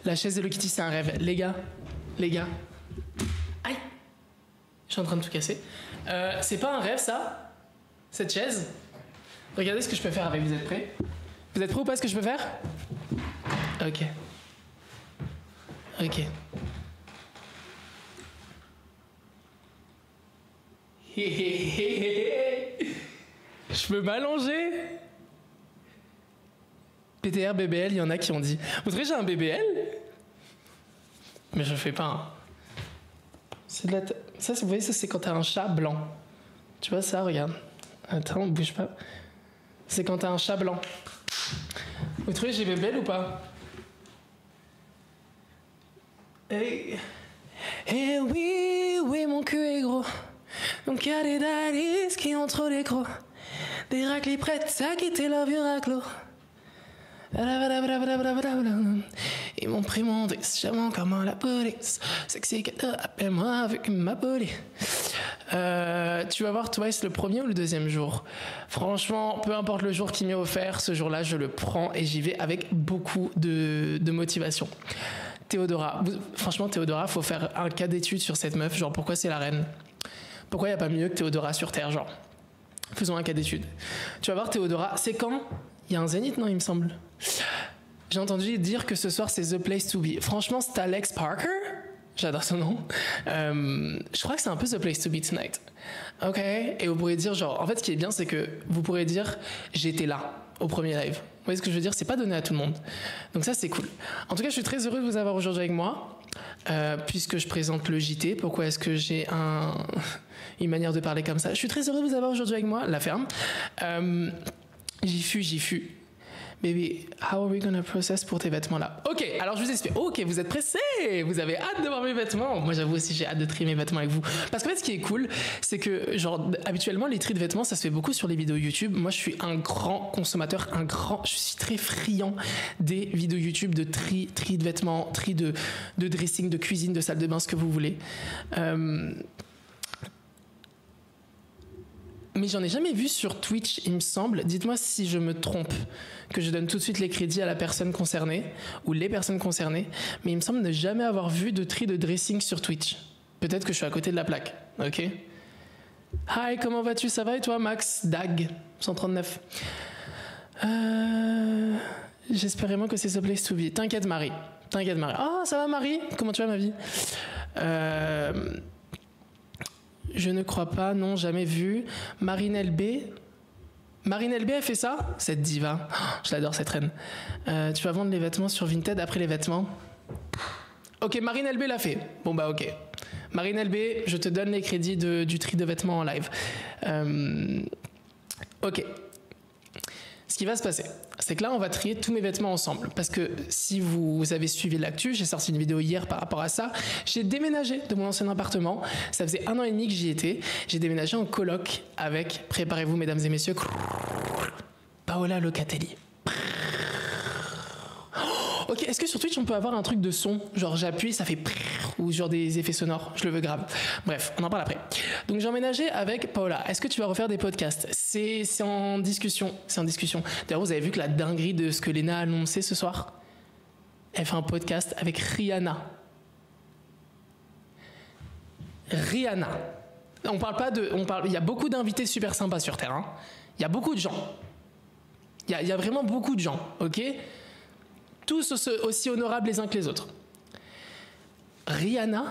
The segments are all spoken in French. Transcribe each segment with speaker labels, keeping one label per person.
Speaker 1: La chaise Hello Kitty, c'est un rêve. Les gars. Aïe. Je suis en train de tout casser. C'est pas un rêve, ça? Cette chaise? Regardez ce que je peux faire avec. Vous êtes prêts? Vous êtes prêts ou pas, ce que je peux faire? Ok. Je peux m'allonger. PTR, BBL, il y en a qui ont dit. Vous trouvez que j'ai un BBL? Mais je fais pas un. C'est de la ça, vous voyez, ça c'est quand t'as un chat blanc. Tu vois ça, regarde. Attends, bouge pas. C'est quand t'as un chat blanc. Vous trouvez que j'ai BBL ou pas? Hey. Eh oui, mon cul est gros. Donc y'a des daddies qui ont trop d'écros. Des raclis prêtes à quitter leur vieux raclo. Ils m'ont pris mon disque, j'aime comment la police. Sexy gata, appelle-moi avec ma police. Tu vas voir Twice le premier ou le deuxième jour? Franchement, peu importe le jour qui m'est offert, ce jour-là, je le prends et j'y vais avec beaucoup de motivation. Théodora, franchement, Théodora, faut faire un cas d'étude sur cette meuf. Genre, pourquoi c'est la reine? Pourquoi il n'y a pas mieux que Théodora sur Terre, genre? Faisons un cas d'étude. Tu vas voir Théodora, c'est quand? Il y a un zénith, non, il me semble. J'ai entendu dire que ce soir, c'est The Place to Be. Franchement, c'est Alex Parker. J'adore son nom. Je crois que c'est un peu The Place to Be tonight. Ok. Et vous pourrez dire, genre, en fait, ce qui est bien, c'est que vous pourrez dire, j'étais là, au premier live. Vous voyez ce que je veux dire? C'est pas donné à tout le monde. Donc ça, c'est cool. En tout cas, je suis très heureux de vous avoir aujourd'hui avec moi, puisque je présente le JT. Pourquoi est-ce que j'ai une manière de parler comme ça? Je suis très heureux de vous avoir aujourd'hui avec moi, la ferme. J'y fus. Baby, how are we gonna process pour tes vêtements là? Ok, alors je vous explique. Ok, vous êtes pressés, vous avez hâte de voir mes vêtements. Moi j'avoue aussi j'ai hâte de trier mes vêtements avec vous. Parce qu'en fait ce qui est cool, c'est que genre habituellement les tris de vêtements ça se fait beaucoup sur les vidéos YouTube. Moi je suis un grand consommateur, je suis très friand des vidéos YouTube de tri de vêtements, tri de dressing, de cuisine, de salle de bain, ce que vous voulez. Mais j'en ai jamais vu sur Twitch, il me semble. Dites-moi si je me trompe, que je donne tout de suite les crédits à la personne concernée ou les personnes concernées. Mais il me semble ne jamais avoir vu de tri de dressing sur Twitch. Peut-être que je suis à côté de la plaque. Ok. Hi, comment vas-tu? Ça va et toi, Max? Dag 139. J'espère vraiment que c'est The Place to Be. T'inquiète, Marie. Oh, ça va, Marie? Comment tu vas, ma vie? Je ne crois pas, non, jamais vu. Marine LB, elle fait ça? Cette diva. Oh, je l'adore, cette reine. Tu vas vendre les vêtements sur Vinted après les vêtements? Ok, Marine LB l'a fait. Bon, bah, ok. Marine LB, je te donne les crédits du tri de vêtements en live. Ok. Ce qui va se passer, c'est que là, on va trier tous mes vêtements ensemble. Parce que si vous avez suivi l'actu, j'ai sorti une vidéo hier par rapport à ça. J'ai déménagé de mon ancien appartement. Ça faisait 1 an et demi que j'y étais. J'ai déménagé en coloc avec, préparez-vous, mesdames et messieurs, Paola Locatelli. Ok, est-ce que sur Twitch, on peut avoir un truc de son? Genre, j'appuie, ça fait... Ou genre des effets sonores, je le veux grave. Bref, on en parle après. Donc j'ai emménagé avec Paola. Est-ce que tu vas refaire des podcasts? C'est en discussion. D'ailleurs, vous avez vu que la dinguerie de ce que Léna a annoncé ce soir? Elle fait un podcast avec Rihanna. On parle pas de... Il y a beaucoup d'invités super sympas sur Terre. Hein. Il y a beaucoup de gens. Il y a vraiment beaucoup de gens, ok? Tous aussi honorables les uns que les autres. Rihanna.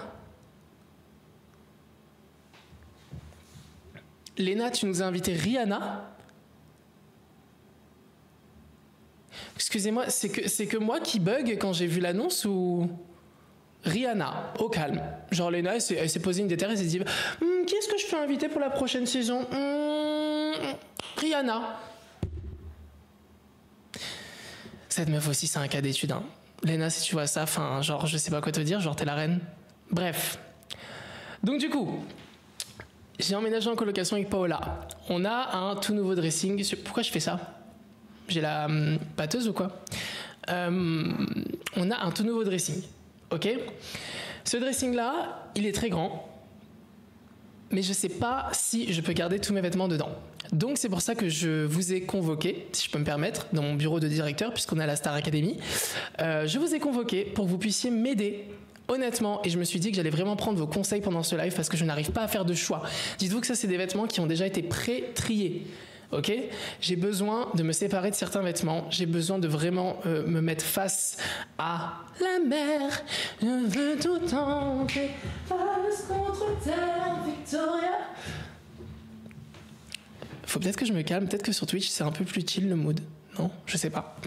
Speaker 1: Léna, tu nous as invité Rihanna. Excusez-moi, c'est que moi qui bug quand j'ai vu l'annonce ou... Rihanna, au calme. Genre Léna, elle s'est posée une déterre et s'est dit qui est-ce que je peux inviter pour la prochaine saison? Rihanna. Cette meuf aussi, c'est un cas d'étude. Hein. Léna, si tu vois ça, enfin, genre, je sais pas quoi te dire, genre, t'es la reine. Bref. Donc, du coup, j'ai emménagé en colocation avec Paola. On a un tout nouveau dressing. Pourquoi je fais ça? J'ai la pâteuse ou quoi? On a un tout nouveau dressing. Ok? Ce dressing-là, il est très grand. mais je sais pas si je peux garder tous mes vêtements dedans. Donc c'est pour ça que je vous ai convoqué, si je peux me permettre, dans mon bureau de directeur, puisqu'on est à la Star Academy. Je vous ai convoqué pour que vous puissiez m'aider. Honnêtement, et je me suis dit que j'allais vraiment prendre vos conseils pendant ce live parce que je n'arrive pas à faire de choix. Dites-vous que ça, c'est des vêtements qui ont déjà été pré-triés. Ok ? J'ai besoin de me séparer de certains vêtements. J'ai besoin de vraiment me mettre face à la mer. Je veux tout tenter. Face contre terre, Victoria. Faut peut-être que je me calme. Peut-être que sur Twitch, c'est un peu plus chill le mood. Non ? Je sais pas.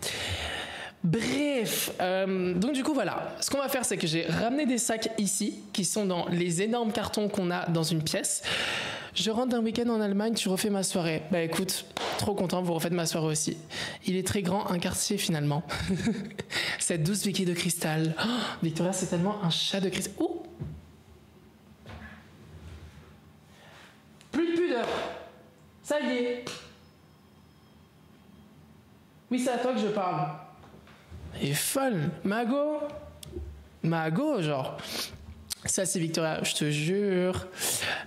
Speaker 1: Bref, donc du coup voilà, ce qu'on va faire c'est que j'ai ramené des sacs ici, qui sont dans les énormes cartons qu'on a dans une pièce. Je rentre d'un week-end en Allemagne, tu refais ma soirée. Bah écoute, trop content, vous refaites ma soirée aussi. Il est très grand, un quartier finalement. Cette douce Vicky de cristal. Oh, Victoria, c'est tellement un chat de cristal. Ouh. Plus de pudeur. Ça y est. Oui, c'est à toi que je parle. Elle est folle. Mago, genre. Ça, c'est Victoria, je te jure.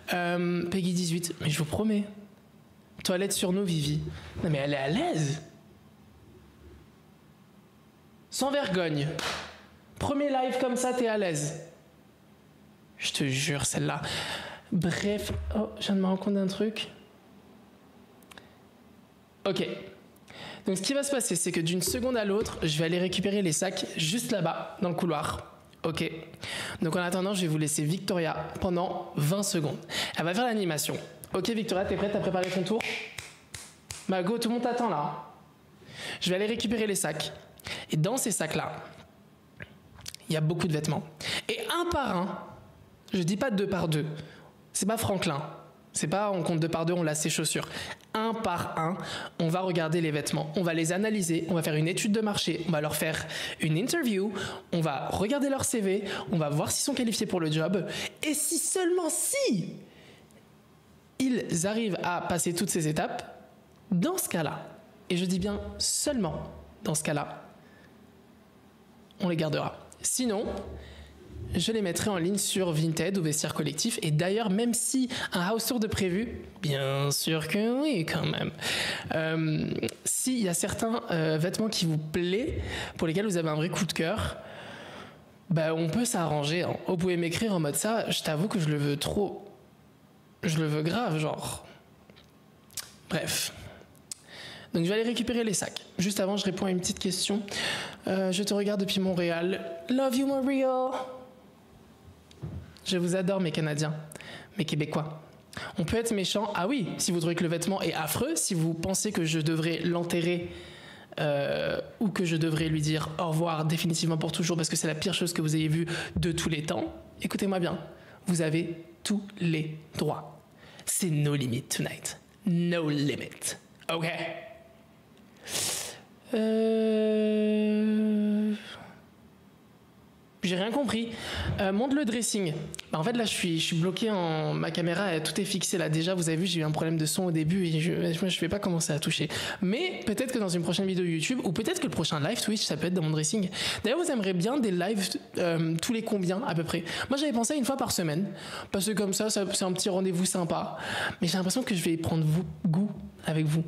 Speaker 1: Peggy 18, mais je vous promets. Toilette sur nous, Vivi. Non, mais elle est à l'aise. Sans vergogne. Premier live comme ça, t'es à l'aise. Je te jure, celle-là. Bref. Oh, je viens de me rendre compte d'un truc. Ok. Donc ce qui va se passer, c'est que d'une seconde à l'autre, je vais aller récupérer les sacs juste là-bas, dans le couloir. Ok. Donc en attendant, je vais vous laisser Victoria pendant 20 secondes. Elle va faire l'animation. Ok Victoria, t'es prête à préparer ton tour? Mago, tout le monde t'attend là. Je vais aller récupérer les sacs. Et dans ces sacs-là, il y a beaucoup de vêtements. Et un par un, je dis pas 2 par 2, c'est pas Franklin. C'est pas on compte 2 par 2, on lasse ses chaussures. Un par un, on va regarder les vêtements, on va les analyser, on va faire une étude de marché, on va leur faire une interview, on va regarder leur CV, on va voir s'ils sont qualifiés pour le job. Et si seulement si ils arrivent à passer toutes ces étapes, dans ce cas-là, et je dis bien seulement dans ce cas-là, on les gardera. Sinon, je les mettrai en ligne sur Vinted ou Vestiaire Collectif. Et d'ailleurs, même si un house tour de prévu, bien sûr que oui, quand même. S'il y a certains vêtements qui vous plaisent, pour lesquels vous avez un vrai coup de cœur, bah, on peut s'arranger. Hein. Vous pouvez m'écrire en mode ça, je t'avoue que je le veux trop. Je le veux grave, genre. Bref. Donc je vais aller récupérer les sacs. Juste avant, je réponds à une petite question. Je te regarde depuis Montréal. Love you, Montreal. Je vous adore, mes Canadiens, mes Québécois. On peut être méchant. Ah oui, si vous trouvez que le vêtement est affreux, si vous pensez que je devrais l'enterrer ou que je devrais lui dire au revoir définitivement pour toujours parce que c'est la pire chose que vous ayez vue de tous les temps, écoutez-moi bien, vous avez tous les droits. C'est no limit tonight. No limit. OK? J'ai rien compris. Montre le dressing. Bah, en fait, là, je suis bloqué en... Ma caméra, tout est fixé là. Déjà, vous avez vu, j'ai eu un problème de son au début et je vais pas commencer à toucher. Mais peut-être que dans une prochaine vidéo YouTube, ou peut-être que le prochain live Twitch, ça peut être dans mon dressing. D'ailleurs, vous aimeriez bien des lives tous les combien, à peu près? Moi, j'avais pensé à 1 fois par semaine. Parce que comme ça, c'est un petit rendez-vous sympa. Mais j'ai l'impression que je vais prendre goût avec vous.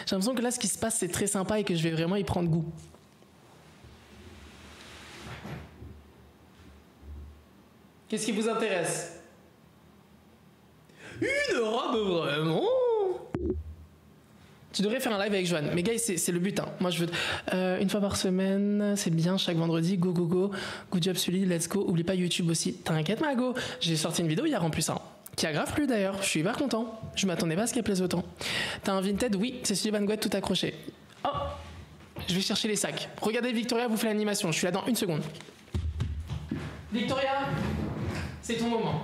Speaker 1: J'ai l'impression que là, ce qui se passe, c'est très sympa et que je vais vraiment y prendre goût. Qu'est-ce qui vous intéresse? Une robe vraiment? Tu devrais faire un live avec Joanne. Mais gars, c'est le but. Hein. Moi, je veux 1 fois par semaine, c'est bien, chaque vendredi. Go, go, go. Good job, Sully, let's go. Oublie pas YouTube aussi. T'inquiète, Mago. J'ai sorti une vidéo hier en plus. Hein, qui a grave plu d'ailleurs. Je suis hyper content. Je m'attendais pas à ce qu'elle plaise autant. T'as un Vinted? Oui, c'est Sully Van Gogh tout accroché. Oh, je vais chercher les sacs. Regardez, Victoria vous fait l'animation. Je suis là dans 1 seconde. Victoria, c'est ton moment.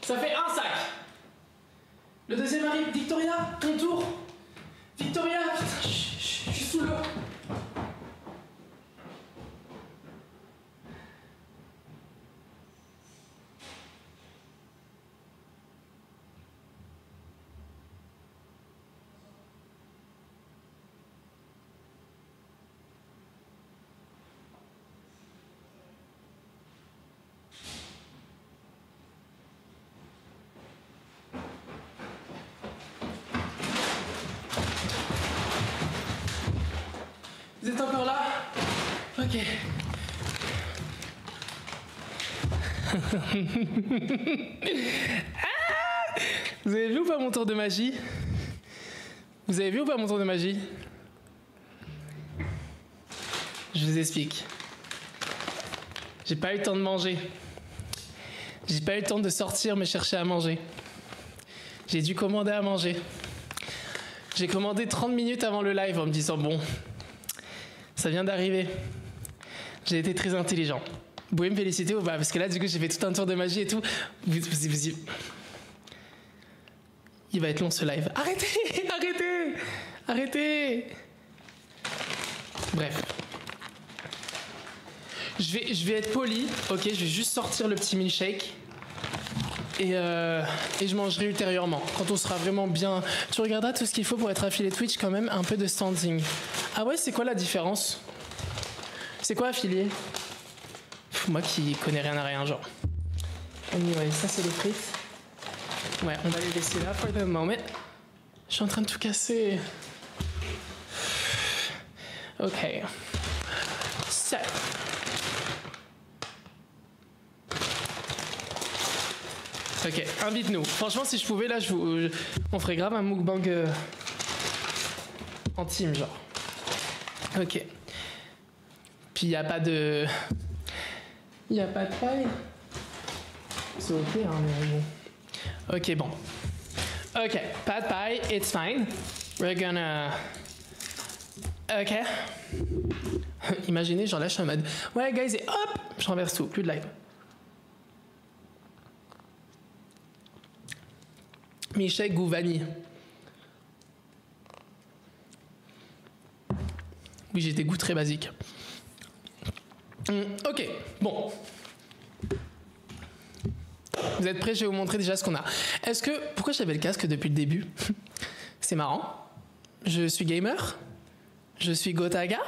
Speaker 1: Ça fait 1 sac. Le deuxième arrive. Victoria, ton tour. Victoria, putain, je suis sous l'eau. êtes encore là? Ok. Ah, vous avez vu ou pas mon tour de magie? Vous avez vu ou pas mon tour de magie? Je vous explique. J'ai pas eu le temps de manger. J'ai pas eu le temps de sortir me chercher à manger. J'ai dû commander à manger. J'ai commandé 30 minutes avant le live en me disant bon, ça vient d'arriver. J'ai été très intelligent. Vous pouvez me féliciter ou pas? Parce que là, du coup, j'ai fait tout un tour de magie et tout. Il va être long ce live. Arrêtez! Arrêtez! Arrêtez! Bref. Je vais être poli, ok? Je vais juste sortir le petit milkshake. Et je mangerai ultérieurement. Quand on sera vraiment bien... Tu regarderas tout ce qu'il faut pour être affilié Twitch quand même, un peu de standing. Ah ouais, c'est quoi la différence? C'est quoi affilié? Moi qui connais rien à rien, genre. Anyway, ça c'est les frites. Ouais, on va les laisser là for the moment. Je suis en train de tout casser. Ok. So. Ok, invite-nous. Franchement, si je pouvais, là, on ferait grave un mukbang en team, genre. Ok. Puis il n'y a pas de... Il n'y a pas de paille. C'est ok, hein, mais bon. Ok, bon. Ok, pas de paille, it's fine. We're gonna... Ok. Imaginez, genre là, je suis en mode... Ouais, guys, et hop, je renverse tout, plus de live. Milkshake goût vanille. Oui, j'ai des goûts très basiques. Ok, bon. Vous êtes prêts? Je vais vous montrer déjà ce qu'on a. Pourquoi j'avais le casque depuis le début? C'est marrant. Je suis gamer. Je suis Gotaga.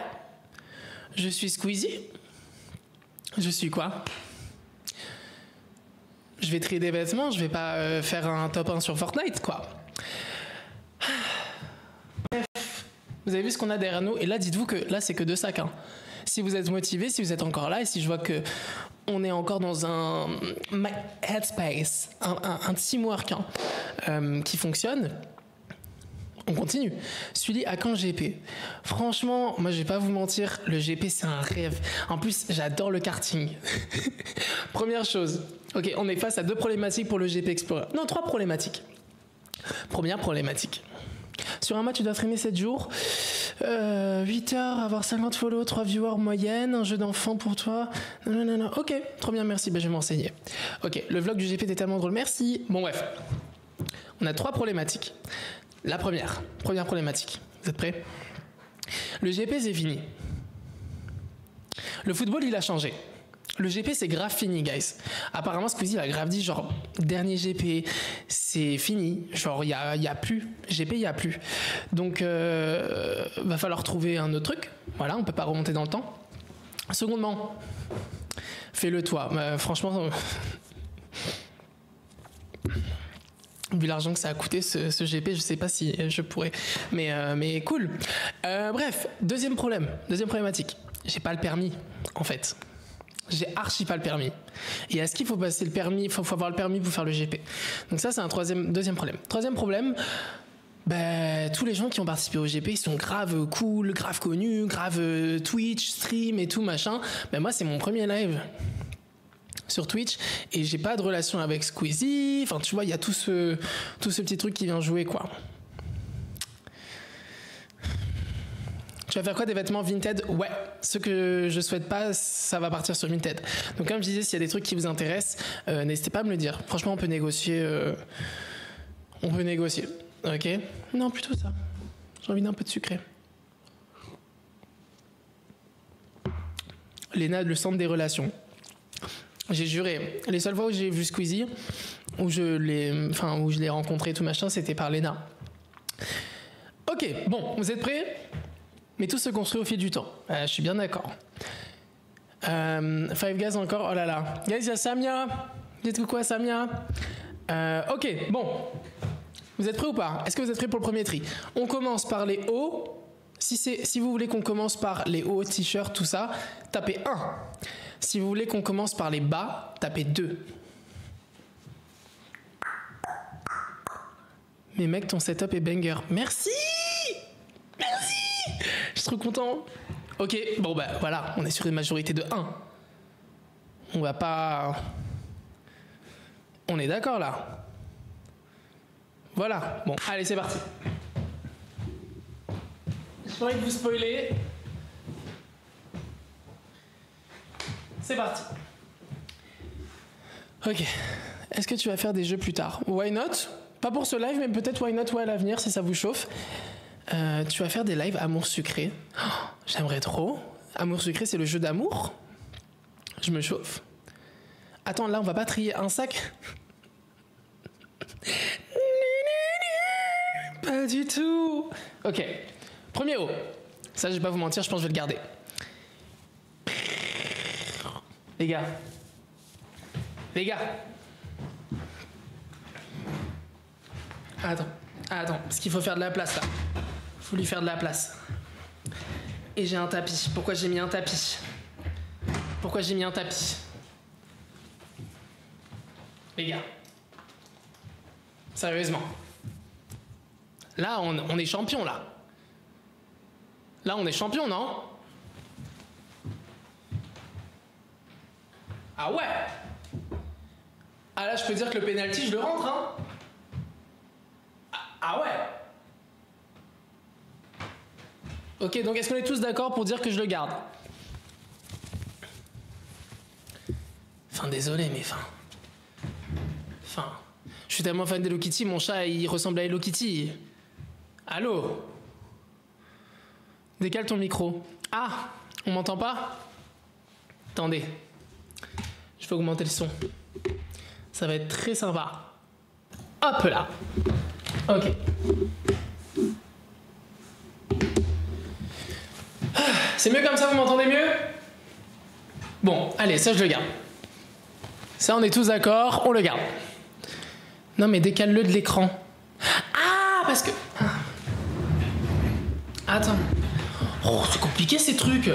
Speaker 1: Je suis Squeezie. Je suis quoi? Je vais trier des vêtements, je vais pas faire un top 1 sur Fortnite, quoi. Bref, vous avez vu ce qu'on a derrière nous? Et là, dites-vous que là, c'est que 2 sacs. Hein. Si vous êtes motivé, si vous êtes encore là, et si je vois que on est encore dans un headspace, un teamwork qui fonctionne, on continue. Sully à quand GP? Franchement, moi je vais pas vous mentir, le GP c'est un rêve. En plus, j'adore le karting. Première chose, ok, on est face à 2 problématiques pour le GP Explorer. Non, 3 problématiques. Première problématique. Sur un match, tu dois streamer 7 jours, 8 heures, avoir 50 follow, 3 viewers moyenne, un jeu d'enfant pour toi. Non. Ok, trop bien, merci, ben, je vais m'enseigner. Ok, le vlog du GP était tellement drôle, merci. Bon, bref. On a 3 problématiques. La première problématique. Vous êtes prêts? Le GP, c'est fini. Le football, il a changé. Le GP, c'est grave fini, guys. Apparemment, Squeezie a grave dit, genre, dernier GP, c'est fini. Genre, il y a plus. GP, il y a plus. Donc, va falloir trouver un autre truc. Voilà, on peut pas remonter dans le temps. Secondement, fais-le toi. Franchement... Vu l'argent que ça a coûté ce GP, je sais pas si je pourrais. Mais cool. Bref, deuxième problématique. J'ai pas le permis, en fait. J'ai archi pas le permis. Et est-ce qu'il faut passer le permis? Il faut avoir le permis pour faire le GP. Donc ça, c'est un deuxième problème. Troisième problème, tous les gens qui ont participé au GP, ils sont grave cool, grave connus, grave Twitch, stream et tout, machin. Moi, c'est mon premier live sur Twitch et j'ai pas de relation avec Squeezie. Enfin, tu vois, il y a tout ce petit truc qui vient jouer, quoi. Tu vas faire quoi, des vêtements Vinted? Ouais, ce que je souhaite pas, ça va partir sur Vinted. Donc comme je disais, s'il y a des trucs qui vous intéressent, n'hésitez pas à me le dire. Franchement, on peut négocier. Ok? Non, plutôt ça. J'ai envie d'un peu de sucré. Léna, le centre des relations. J'ai juré, les seules fois où j'ai vu Squeezie, où je l'ai rencontré, tout machin, c'était par Léna. Ok, bon, vous êtes prêts? Mais tout se construit au fil du temps. Je suis bien d'accord. Five Guys encore, oh là là. Guys, il y a Samia. Dites-vous quoi, Samia? Ok, bon. Vous êtes prêts ou pas? Est-ce que vous êtes prêts pour le premier tri? On commence par les hauts. Si vous voulez qu'on commence par les hauts t-shirts, tout ça, tapez 1. Si vous voulez qu'on commence par les bas, tapez 2. Mais mec, ton setup est banger. Merci. Merci. Je suis trop content. Ok, bon bah voilà, on est sur une majorité de 1. On va pas... On est d'accord là. Voilà, bon, allez c'est parti. J'ai pas envie de vous spoiler. C'est parti. Ok. Est-ce que tu vas faire des jeux plus tard? Why not? Pas pour ce live, mais peut-être why not, ouais, à l'avenir, si ça vous chauffe. Tu vas faire des lives amour sucré. Oh, j'aimerais trop. Amour sucré, c'est le jeu d'amour. Je me chauffe. Attends, là, on va pas trier un sac? Pas du tout. Ok. Premier haut. Ça, je vais pas vous mentir, je pense que je vais le garder. Les gars. Attends, parce qu'il faut faire de la place là. Faut lui faire de la place. Et j'ai un tapis. Pourquoi j'ai mis un tapis? Les gars. Sérieusement. Là, on est champion là. Là, on est champion, non? Ah ouais. Ah là, je peux dire que le penalty, je le rentre, hein. Ah ouais. Ok, donc est-ce qu'on est tous d'accord pour dire que je le garde? Enfin, désolé, mais je suis tellement fan d'Hello Kitty, mon chat, il ressemble à Hello Kitty. Allô? Décale ton micro. Ah, on m'entend pas? Attendez. Je vais augmenter le son. Ça va être très sympa. Hop là. Ok. C'est mieux comme ça, vous m'entendez mieux? Bon, allez, ça je le garde. Ça, on est tous d'accord, on le garde. Non, mais décale-le de l'écran. Ah, parce que... Attends. Oh, c'est compliqué ces trucs.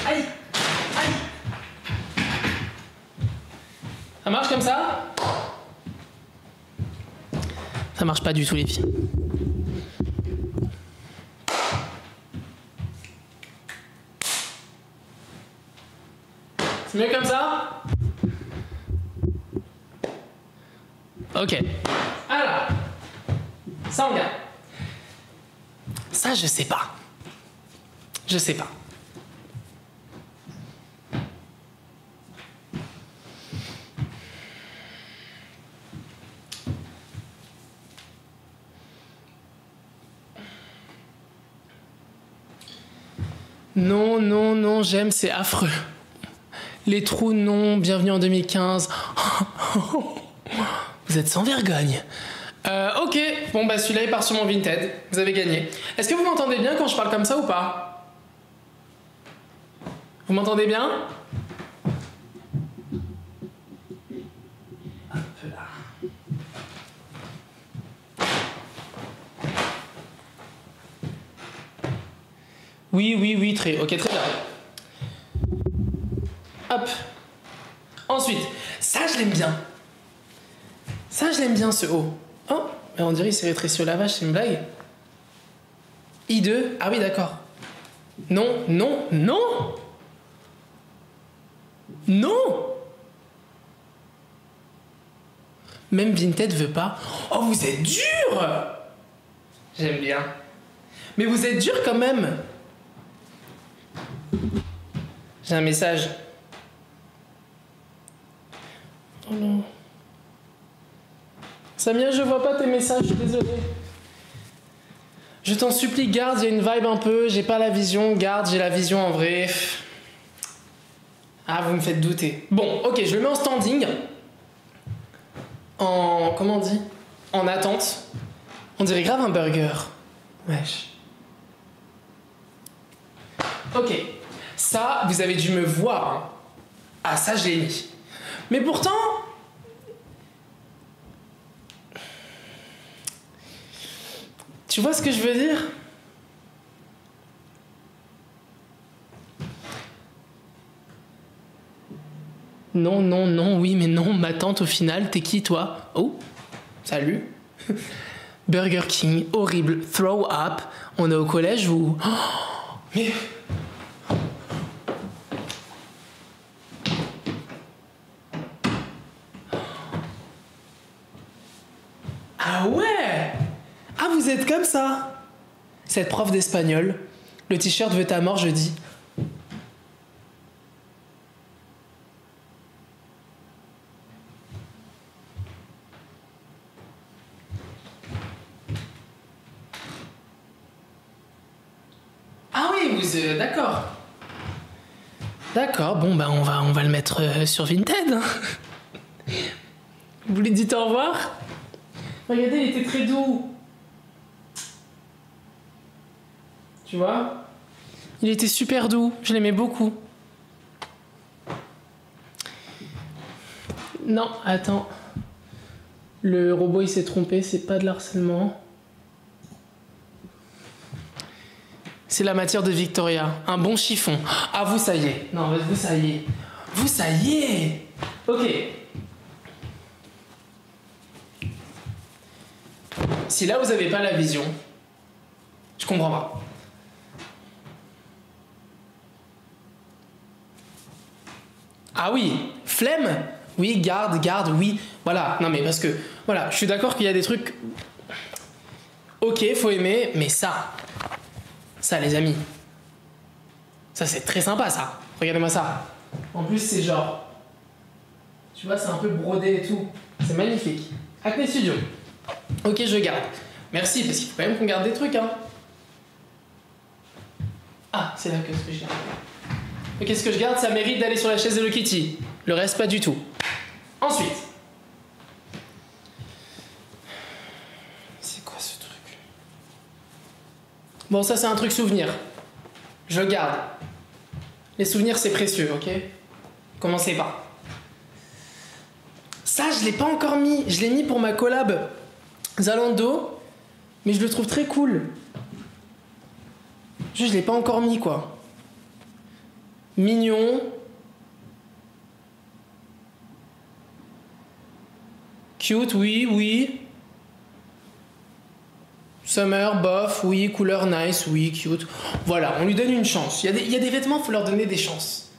Speaker 1: Aïe. Ça marche comme ça? Ça marche pas du tout, les filles. C'est mieux comme ça? Ok. Alors, ça on garde. Ça, je sais pas. Non, j'aime, c'est affreux. Les trous, non, bienvenue en 2015. Vous êtes sans vergogne. Ok, bon bah celui-là il part sur mon Vinted. Vous avez gagné. Est-ce que vous m'entendez bien quand je parle comme ça ou pas? Vous m'entendez bien? Hop là. Oui, ok, très bien. Hop. Ensuite, ça je l'aime bien. Ce haut. Oh, mais on dirait qu'il s'est rétréci au lavage, c'est une blague. I2, ah oui d'accord. Non. Même Vinted veut pas. Oh, vous êtes dur. J'aime bien. Mais vous êtes dur quand même. J'ai un message. Oh non. Samia, je vois pas tes messages, je suis désolé. Je t'en supplie, garde, il y a une vibe un peu, j'ai pas la vision, garde, j'ai la vision en vrai. Ah, vous me faites douter. Bon, ok, je le mets en standing. Comment on dit? En attente. On dirait grave un burger. Wesh. Ok. Ça, vous avez dû me voir. Hein. Ah, ça, je l'ai mis. Mais pourtant... Tu vois ce que je veux dire? Non, non, non, oui, mais non, ma tante au final, t'es qui toi? Oh, salut. Burger King, horrible, throw up. On est au collège ou... Oh, mais... Ah ouais! Ah, vous êtes comme ça? Cette prof d'espagnol, le t-shirt veut ta mort jeudi. Ah oui, vous... d'accord. D'accord, bon, bah on va le mettre sur Vinted. Vous lui dites au revoir? Regardez, il était très doux. Tu vois? Il était super doux, je l'aimais beaucoup. Non, attends. Le robot il s'est trompé, c'est pas de l'harcèlement. C'est la matière de Victoria. Un bon chiffon. Ah, vous, ça y est. Non, vous, ça y est. Vous, ça y est. Ok. Si là, vous avez pas la vision, je comprends pas. Ah oui, flemme. Oui, garde, oui. Voilà. Non, mais parce que, voilà, je suis d'accord qu'il y a des trucs... Ok, faut aimer, mais ça, les amis, ça, c'est très sympa, ça. Regardez-moi ça. En plus, c'est genre... Tu vois, c'est un peu brodé et tout. C'est magnifique. Acné Studio. Ok, je garde. Merci, parce qu'il faut quand même qu'on garde des trucs, hein. Ah, c'est là que ce que je garde. Ok, ce que je garde, ça mérite d'aller sur la chaise Hello Kitty. Le reste, pas du tout. Ensuite. C'est quoi ce truc? Bon, ça, c'est un truc souvenir. Je garde. Les souvenirs, c'est précieux, ok? Commencez pas. Ça, je l'ai pas encore mis. Je l'ai mis pour ma collab Zalando, mais je le trouve très cool. Juste, je l'ai pas encore mis, quoi. Mignon. Cute, oui, oui. Summer, bof, oui. Couleur nice, oui, cute. Voilà, on lui donne une chance. Il y a des vêtements, il faut leur donner des chances.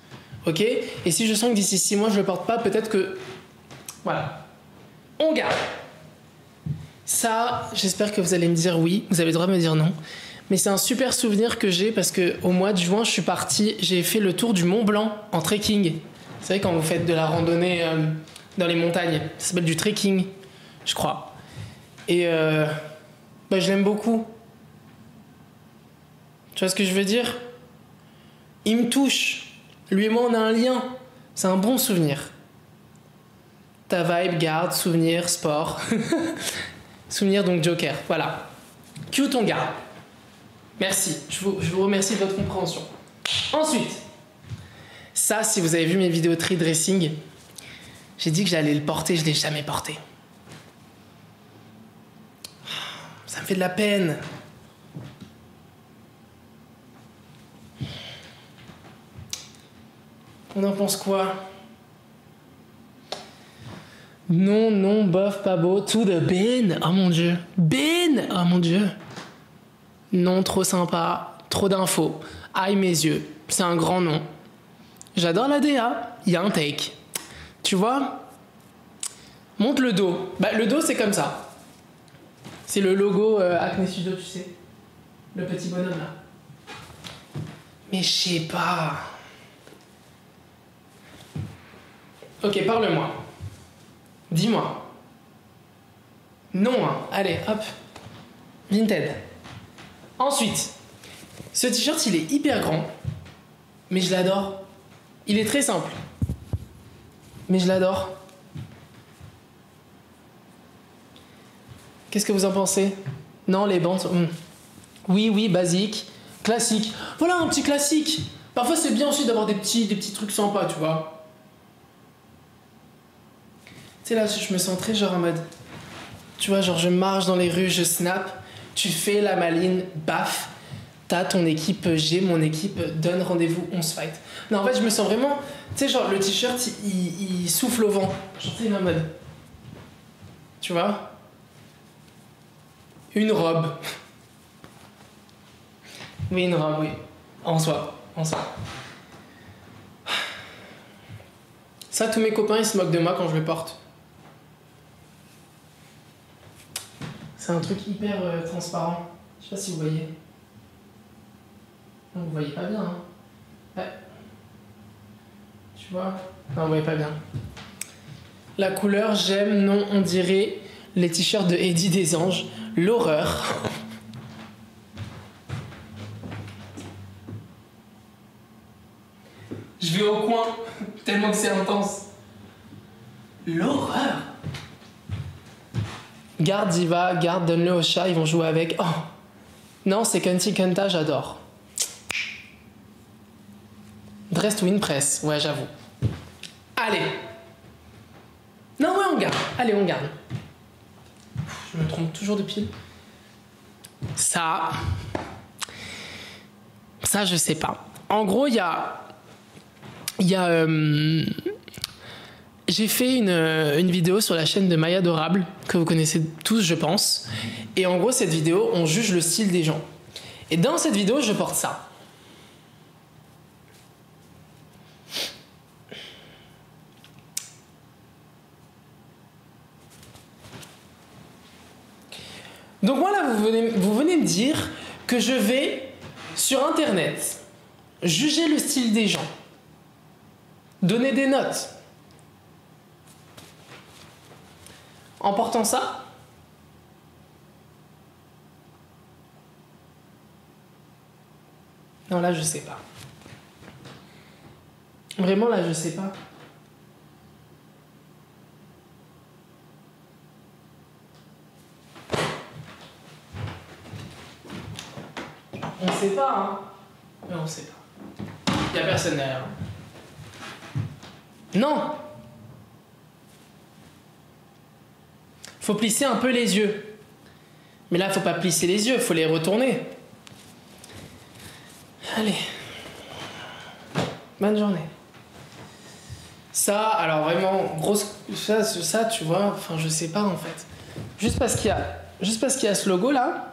Speaker 1: Ok? Et si je sens que d'ici 6 mois, je le porte pas, peut-être que... Voilà. On garde. Ça, j'espère que vous allez me dire oui. Vous avez le droit de me dire non. Mais c'est un super souvenir que j'ai parce qu'au mois de juin, je suis partie, j'ai fait le tour du Mont Blanc en trekking. Vous savez, quand vous faites de la randonnée dans les montagnes, ça s'appelle du trekking, je crois. Et bah, je l'aime beaucoup. Tu vois ce que je veux dire? Il me touche. Lui et moi, on a un lien. C'est un bon souvenir. Ta vibe, garde, souvenir, sport. Souvenir, donc Joker. Voilà. Cute, on garde. Merci. Je vous remercie de votre compréhension. Ensuite, ça, si vous avez vu mes vidéos tri dressing, j'ai dit que j'allais le porter, je ne l'ai jamais porté. Ça me fait de la peine. On en pense quoi? Non, non, bof, pas beau. To the bin. Oh mon dieu. Bin. Oh mon dieu. Non, trop sympa. Trop d'infos. Aïe mes yeux. C'est un grand nom. J'adore la DA. Il y a un take. Tu vois? Monte le dos. Bah, le dos, c'est comme ça. C'est le logo Acné Studio, tu sais. Le petit bonhomme là. Mais je sais pas. Ok, parle-moi. Dis-moi. Non, hein. Allez, hop. Vinted. Ensuite, ce t-shirt, il est hyper grand, mais je l'adore. Il est très simple, mais je l'adore. Qu'est-ce que vous en pensez? Non, les bandes... Oui, oui, basique, classique. Voilà, un petit classique. Parfois, c'est bien aussi d'avoir des petits trucs sympas, tu vois. Tu sais, là, je me sens très genre en mode... Tu vois, genre, je marche dans les rues, je snap, tu fais la maline, baf. t'as ton équipe, j'ai mon équipe, donne rendez-vous, on se fight. Non, en fait, je me sens vraiment... Tu sais, genre, le t-shirt, il souffle au vent. Genre, tu sais, en mode... Tu vois? Une robe. Oui, une robe, oui. En soi. Ça, tous mes copains, ils se moquent de moi quand je le porte. C'est un truc hyper transparent. Je sais pas si vous voyez. Non, vous voyez pas bien, hein. Ouais. Tu vois? Non, vous voyez pas bien. La couleur, j'aime, non, on dirait les t-shirts de Eddie des Anges. L'horreur. Je vais au coin, tellement que c'est intense. L'horreur. Garde Diva, garde, donne-le au chat, ils vont jouer avec. Oh. Non, c'est Kunti Kunta, j'adore. Dress to Impress, ouais, j'avoue. Allez. Non, ouais, on garde. Allez, on garde. Je me trompe toujours de pile. Ça, je sais pas. En gros, il y a j'ai fait une vidéo sur la chaîne de Maya Adorable, que vous connaissez tous, je pense. Et en gros, cette vidéo, on juge le style des gens. Et dans cette vidéo, je porte ça. Donc moi, là, vous venez me dire que je vais sur Internet juger le style des gens, donner des notes. En portant ça, non, là, je sais pas. Vraiment, là, je sais pas. On sait pas, hein. Mais on sait pas. Y a personne derrière. Non. Faut plisser un peu les yeux. Mais là, faut pas plisser les yeux, faut les retourner. Allez. Bonne journée. Ça, alors vraiment, grosse... Ça, tu vois, enfin, je sais pas, en fait. Juste parce qu'il y a ce logo-là,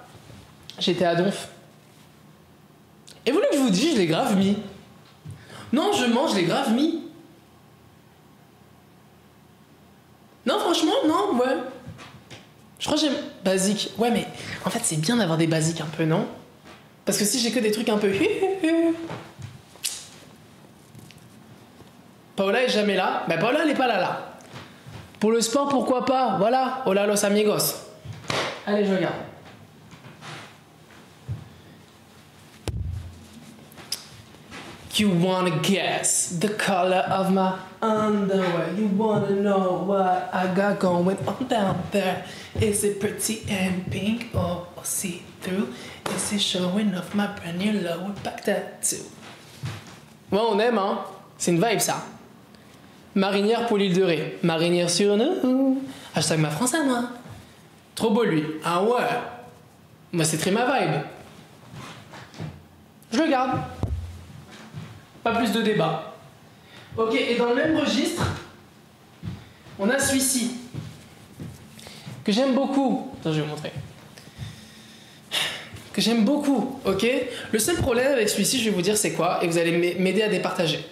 Speaker 1: j'étais à Donf. Et vous voulez que je vous dise, je l'ai grave mis. Non, je l'ai grave mis. Non, franchement, non, ouais. Je crois que j'aime basique. Ouais, mais en fait, c'est bien d'avoir des basiques un peu, non? Parce que si j'ai que des trucs un peu... Paola est jamais là. Ben, Paola, elle est pas là. Pour le sport, pourquoi pas? Voilà. Hola los amigos. Allez, je regarde. You wanna guess the color of my underwear. You wanna know what I got going on down there. Is it pretty and pink or see-through? Is it showing off my brand new lower back tattoo? Ouais, on aime, hein. C'est une vibe, ça. Marinière pour l'île de Ré. Marinière sur nous. Hashtag ma France à moi. Trop beau, lui. Ah ouais. Moi, c'est très ma vibe. Je le garde. Pas plus de débat. Ok, et dans le même registre, on a celui-ci. Que j'aime beaucoup. Attends, je vais vous montrer. Que j'aime beaucoup, ok? Le seul problème avec celui-ci, je vais vous dire c'est quoi, et vous allez m'aider à départager.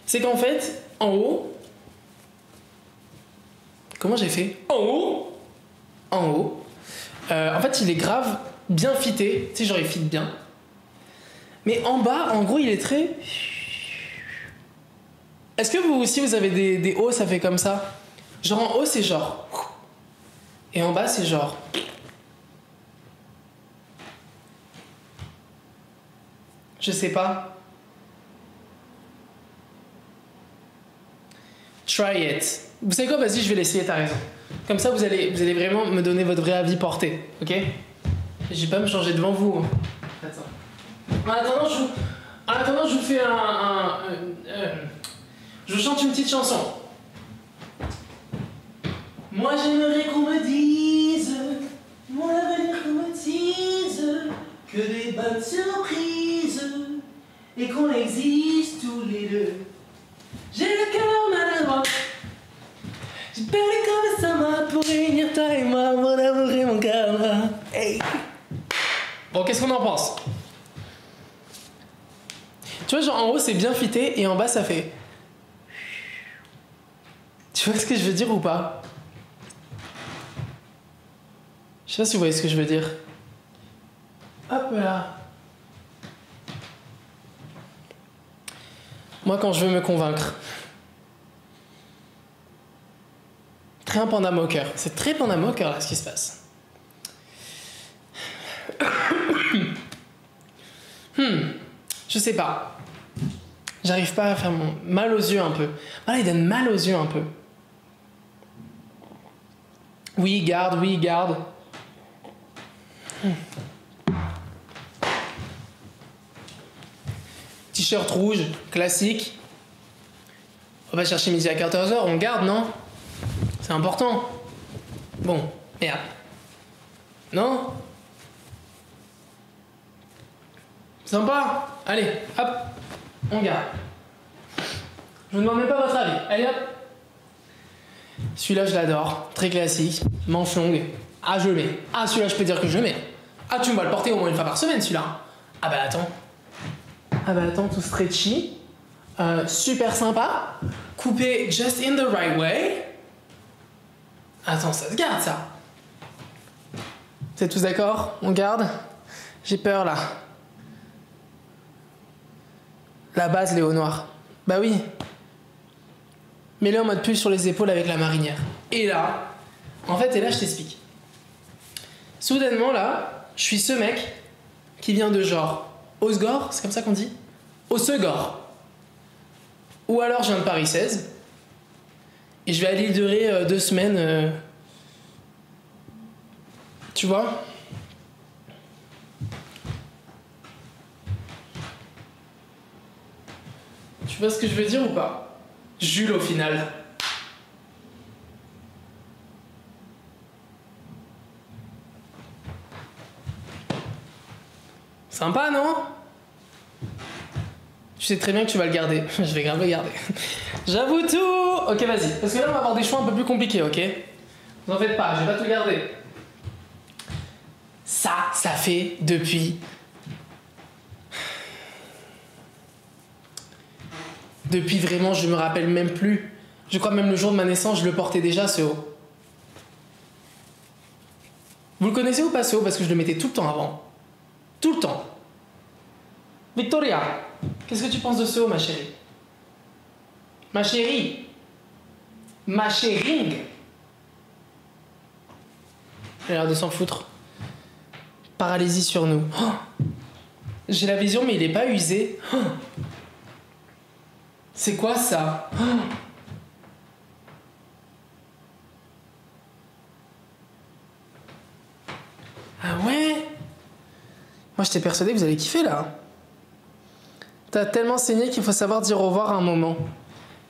Speaker 1: C'est qu'en fait, en haut... Comment j'ai fait? En haut. En fait, il est grave bien fité. Tu sais, genre, il fit bien. Mais en bas, en gros, il est très... Est-ce que vous aussi, vous avez des hauts, ça fait comme ça? Genre en haut, c'est genre... Et en bas, c'est genre... Je sais pas. Try it. Vous savez quoi? Vas-y, je vais l'essayer, t'as raison. Comme ça, vous allez vraiment me donner votre vrai avis porté, ok? Je vais pas me changer devant vous. Hein. Attends. En attendant, je vous fais je vous chante une petite chanson. Moi j'aimerais qu'on me dise, mon avenir qu'on me dise, que des balles bonne surprise et qu'on existe tous les deux. J'ai le cœur maladroit. J'ai perdu comme ça m'a pour réunir toi et moi, mon amour et mon cœur. Hey. Bon, qu'est-ce qu'on en pense? Tu vois, genre en haut c'est bien fité et en bas ça fait. Tu vois ce que je veux dire ou pas? Je sais pas si vous voyez ce que je veux dire. Hop là. Moi quand je veux me convaincre. Très un panda moqueur. C'est très panda moqueur là ce qui se passe. Je sais pas. J'arrive pas à faire mon mal aux yeux un peu. Voilà, il donne mal aux yeux un peu. Oui, garde, oui, garde. T-shirt rouge, classique. On va chercher midi à 14h, on garde, non? C'est important. Bon, merde. Non? Sympa? Allez, hop, on garde. Je vous demande même pas votre avis. Allez, hop. Celui-là, je l'adore. Très classique. Manche longue. Ah, je le mets. Ah, celui-là, je peux dire que je le mets. Ah, tu vas le porter au moins une fois par semaine, celui-là. Ah bah attends. Ah bah attends, tout stretchy. Super sympa. Coupé just in the right way. Attends, ça se garde, ça. Vous êtes tous d'accord? On garde? J'ai peur, là. La base, Léo Noir. Bah oui. Mets-le en mode pull sur les épaules avec la marinière. Et là, en fait, je t'explique. Soudainement, là, je suis ce mec qui vient de genre Osgore, c'est comme ça qu'on dit? Osegor. Ou alors je viens de Paris 16 et je vais à l'île de Ré 2 semaines. Tu vois? Tu vois ce que je veux dire ou pas? Jules au final. Sympa, non? Tu sais très bien que tu vas le garder. Je vais grave le garder. J'avoue tout. Ok, vas-y. Parce que là, on va avoir des choix un peu plus compliqués, ok? Vous en faites pas, je vais pas tout garder. Ça fait depuis... Depuis vraiment, je me rappelle même plus. Je crois même le jour de ma naissance, je le portais déjà, ce haut. Vous le connaissez ou pas, ce haut? Parce que je le mettais tout le temps avant. Tout le temps. Victoria, qu'est-ce que tu penses de ce haut, ma chérie? Ma chérie. Ma chérie. J'ai l'air de s'en foutre. Paralysie sur nous. Oh, j'ai la vision, mais il est pas usé. Oh, c'est quoi ça? Oh, ah ouais? Moi, j'étais persuadé que vous allez kiffer, là. T'as tellement saigné qu'il faut savoir dire au revoir à un moment.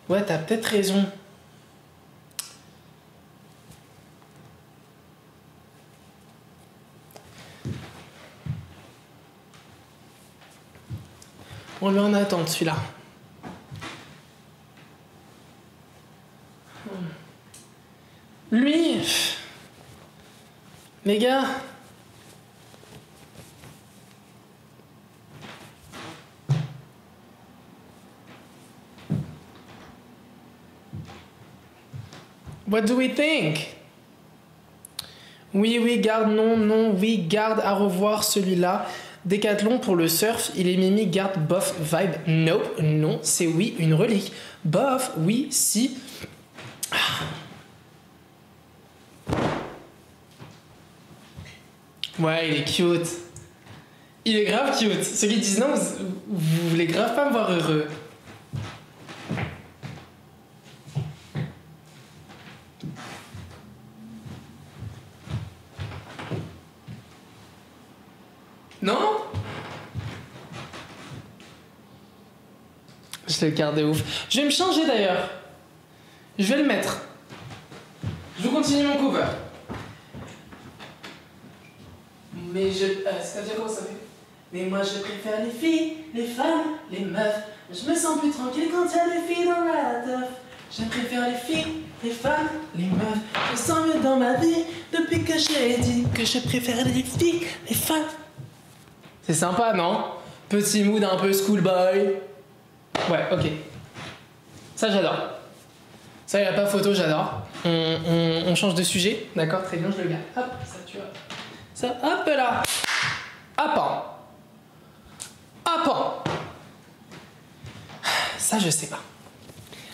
Speaker 1: Ouais, t'as peut-être raison. On le met en attente, celui-là. Lui... Les gars... What do we think? Oui, oui, garde, non, non, oui, garde, à revoir celui-là. Décathlon pour le surf, il est mimi, garde, bof, vibe, nope, non, c'est oui, une relique. Bof, oui, si. Ouais, il est cute. Il est grave cute. Ceux qui disent non, vous voulez grave pas me voir heureux. Non? Je le garde de ouf. Je vais me changer d'ailleurs. Je vais le mettre. Je vais continuer mon cover. Mais je... c'est-à-dire comment ça fait? Mais moi je préfère les filles, les femmes, les meufs. Je me sens plus tranquille quand il y a des filles dans la teuf. Je préfère les filles, les femmes, les meufs. Je sens mieux dans ma vie depuis que j'ai dit que je préfère les filles, les femmes. C'est sympa, non? Petit mood un peu schoolboy. Ouais, ok. Ça, j'adore. Ça, il n'y a pas photo, j'adore. On change de sujet. D'accord, très bien, je le garde. Hop, ça, tu vois. Ça, hop là. Hop. Hop. Ça, je sais pas.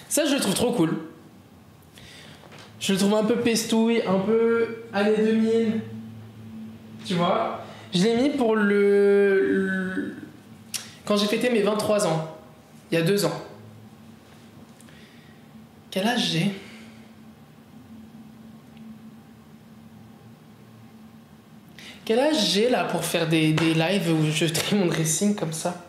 Speaker 1: Ça, je le trouve trop cool. Je le trouve un peu pestouille, un peu années 2000. Tu vois? Je l'ai mis pour quand j'ai fêté mes 23 ans. Il y a 2 ans. Quel âge j'ai? Quel âge j'ai là pour faire des lives où je trie mon dressing comme ça?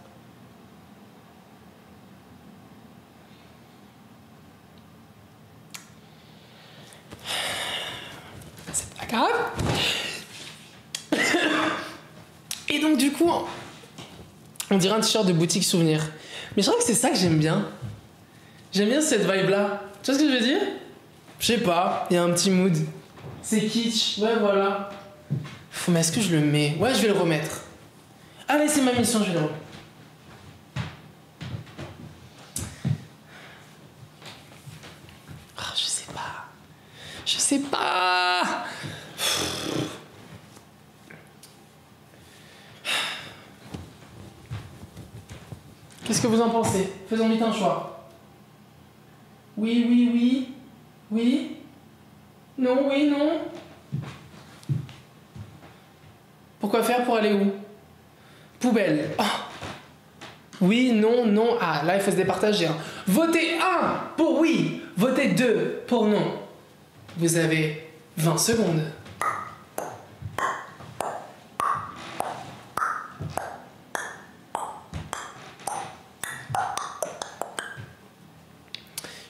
Speaker 1: C'est pas grave. Et donc du coup, on dirait un t-shirt de boutique souvenir. Mais je crois que c'est ça que j'aime bien. J'aime bien cette vibe-là. Tu vois ce que je veux dire? Je sais pas, il y a un petit mood. C'est kitsch, ouais voilà. Mais est-ce que je le mets? Ouais, je vais le remettre. Allez, c'est ma mission, je vais le remettre. Oh, je sais pas. Je sais pas. Qu'est-ce que vous en pensez? Faisons vite un choix. Oui, oui, oui. Oui. Non, oui, non. Pourquoi faire pour aller où? Poubelle. Oh. Oui, non, non. Ah, là, il faut se départager. Hein. Votez 1 pour oui. Votez 2 pour non. Vous avez 20 secondes.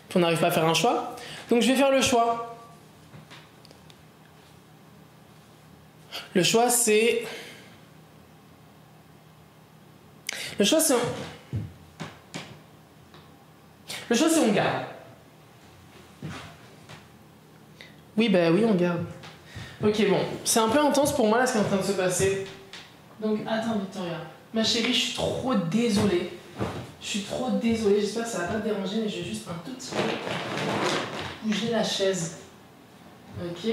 Speaker 1: Puis on n'arrive pas à faire un choix. Donc je vais faire le choix. Le choix, c'est... Le choix, c'est on garde. Oui, bah oui, on garde. Ok, bon. C'est un peu intense pour moi, là, ce qui est en train de se passer. Donc, attends, Victoria. Ma chérie, je suis trop désolée. J'espère que ça va pas te déranger, mais je vais juste un tout petit peu bouger la chaise. Ok?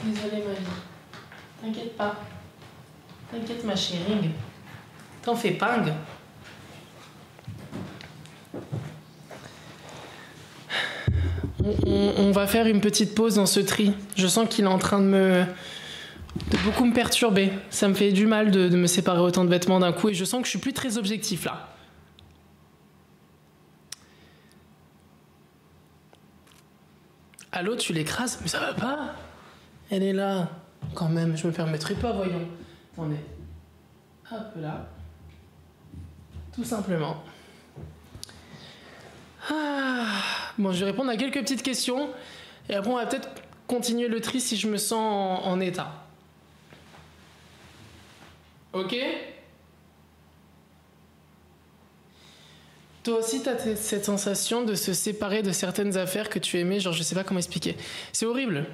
Speaker 1: Désolée, ma vie. T'inquiète pas. T'inquiète, ma chérie. T'en fais pas. On va faire une petite pause dans ce tri. Je sens qu'il est en train de beaucoup me perturber. Ça me fait du mal de me séparer autant de vêtements d'un coup et je sens que je suis plus très objectif là. Allô, tu l'écrases? Mais ça va pas. Elle est là. Quand même, je me permettrai pas, voyons. Attendez. Hop là. Tout simplement. Bon, je vais répondre à quelques petites questions. Et après, on va peut-être continuer le tri si je me sens en état. Ok? Toi aussi, t'as cette sensation de se séparer de certaines affaires que tu aimais, genre je sais pas comment expliquer. C'est horrible.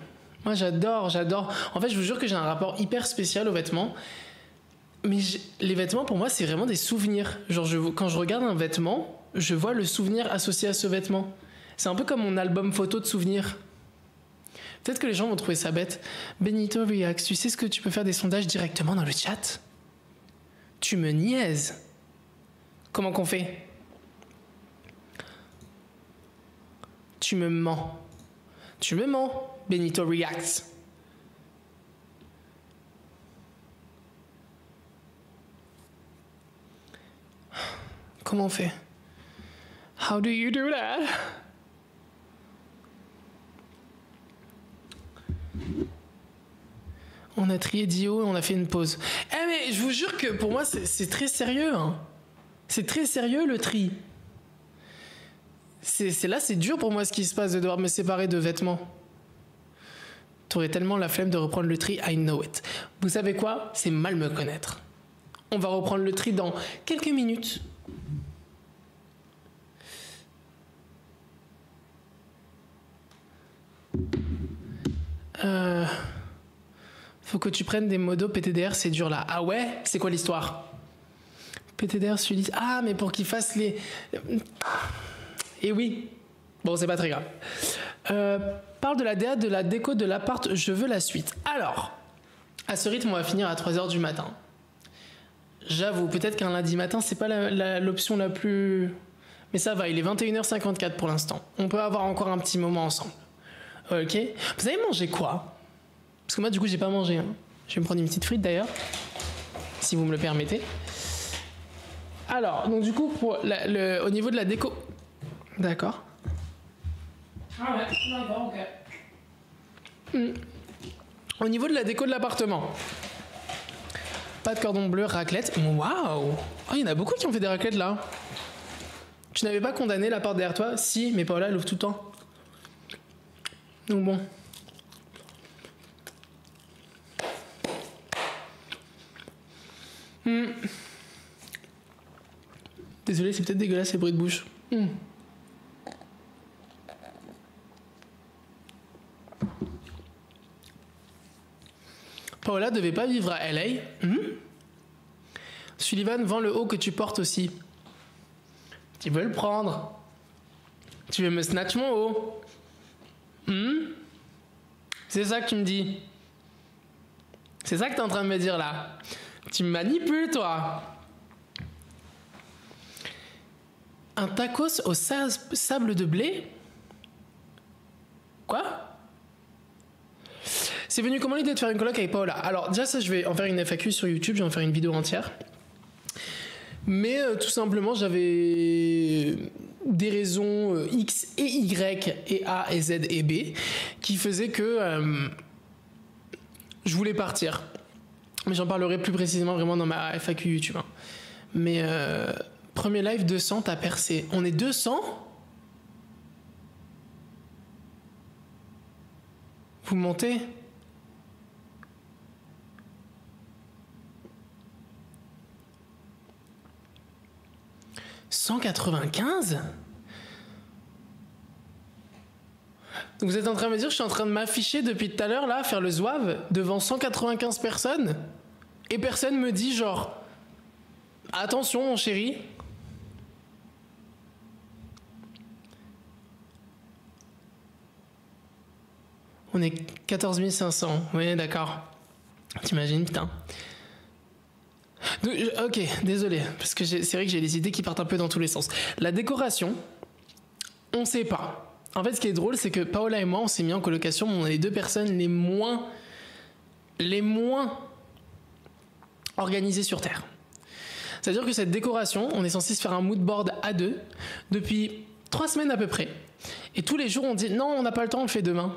Speaker 1: Moi, j'adore. En fait, je vous jure que j'ai un rapport hyper spécial aux vêtements. Mais les vêtements, pour moi, c'est vraiment des souvenirs. Genre, quand je regarde un vêtement, je vois le souvenir associé à ce vêtement. C'est un peu comme mon album photo de souvenirs. Peut-être que les gens vont trouver ça bête. Benito Reacts, tu sais ce que tu peux faire des sondages directement dans le chat? Tu me niaises. Comment qu'on fait? Tu me mens. Tu me mens, Benito Reacts. Comment on fait? How do you do that? On a trié Dio et on a fait une pause. Mais je vous jure que pour moi, c'est très sérieux. Hein. C'est très sérieux le tri. C'est dur pour moi ce qui se passe de devoir me séparer de vêtements. T'aurais tellement la flemme de reprendre le tri, I know it. Vous savez quoi? C'est mal me connaître. On va reprendre le tri dans quelques minutes. Faut que tu prennes des modos PTDR, c'est dur là. Ah ouais? C'est quoi l'histoire? PTDR, Sulis. Ah, mais pour qu'il fasse les... Et oui. Bon, c'est pas très grave. Parle de la DA, de la déco, de l'appart, je veux la suite. Alors, à ce rythme, on va finir à 3h du matin. J'avoue, peut-être qu'un lundi matin, c'est pas l'option la plus... Mais ça va, il est 21h54 pour l'instant. On peut avoir encore un petit moment ensemble. Ok. Vous avez mangé quoi? Parce que moi, du coup, j'ai pas mangé. Hein. Je vais me prendre une petite frite d'ailleurs, si vous me le permettez. Alors, donc du coup, pour au niveau de la déco... D'accord. Ah ouais, d'accord, ok. Au niveau de la déco de l'appartement, pas de cordon bleu, raclette. Waouh! Oh, il y en a beaucoup qui ont fait des raclettes là. Tu n'avais pas condamné la porte derrière toi? Si, mais Paola, elle ouvre tout le temps. Donc bon. Désolé, c'est peut-être dégueulasse ces bruits de bouche. Paola devait pas vivre à LA. Sullivan vend le haut que tu portes aussi. Tu veux le prendre? Tu veux me snatch mon haut? C'est ça que tu me dis? C'est ça que tu es en train de me dire là? Tu me manipules, toi? Un tacos au sable de blé? Quoi? C'est venu comment l'idée de faire une coloc avec Paola? Alors déjà ça, je vais en faire une FAQ sur YouTube, je vais en faire une vidéo entière. Mais tout simplement, j'avais des raisons X et Y et A et Z et B qui faisaient que je voulais partir. Mais j'en parlerai plus précisément vraiment dans ma FAQ YouTube. Hein. Mais premier live 200, t'as percé. On est 200? Vous montez? « 195 » Donc vous êtes en train de me dire que je suis en train de m'afficher depuis tout à l'heure, là, faire le zouave, devant 195 personnes, et personne me dit genre « Attention, mon chéri !» On est 14 500, oui, d'accord. T'imagines, putain. Donc, ok, désolé, parce que c'est vrai que j'ai des idées qui partent un peu dans tous les sens. La décoration, on sait pas. En fait, ce qui est drôle, c'est que Paola et moi, on s'est mis en colocation, on est les deux personnes les moins organisées sur Terre. C'est-à-dire que cette décoration, on est censé se faire un mood board à deux depuis 3 semaines à peu près. Et tous les jours, on dit non, on n'a pas le temps, on le fait demain.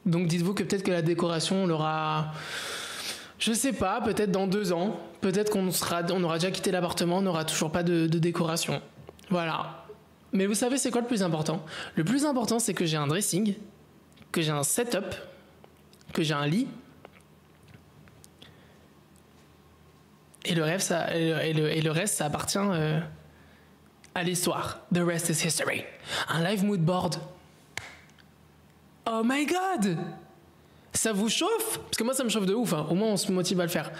Speaker 1: Donc dites-vous que peut-être que la décoration, on l'aura, je sais pas, peut-être dans 2 ans, peut-être qu'on aura déjà quitté l'appartement, on n'aura toujours pas de décoration. Voilà. Mais vous savez, c'est quoi le plus important? Le plus important, c'est que j'ai un dressing, que j'ai un setup, que j'ai un lit. Et le reste, ça appartient à l'histoire. The rest is history. Un live mood board. Oh my god! Ça vous chauffe? Parce que moi ça me chauffe de ouf, hein. Au moins on se motive à le faire.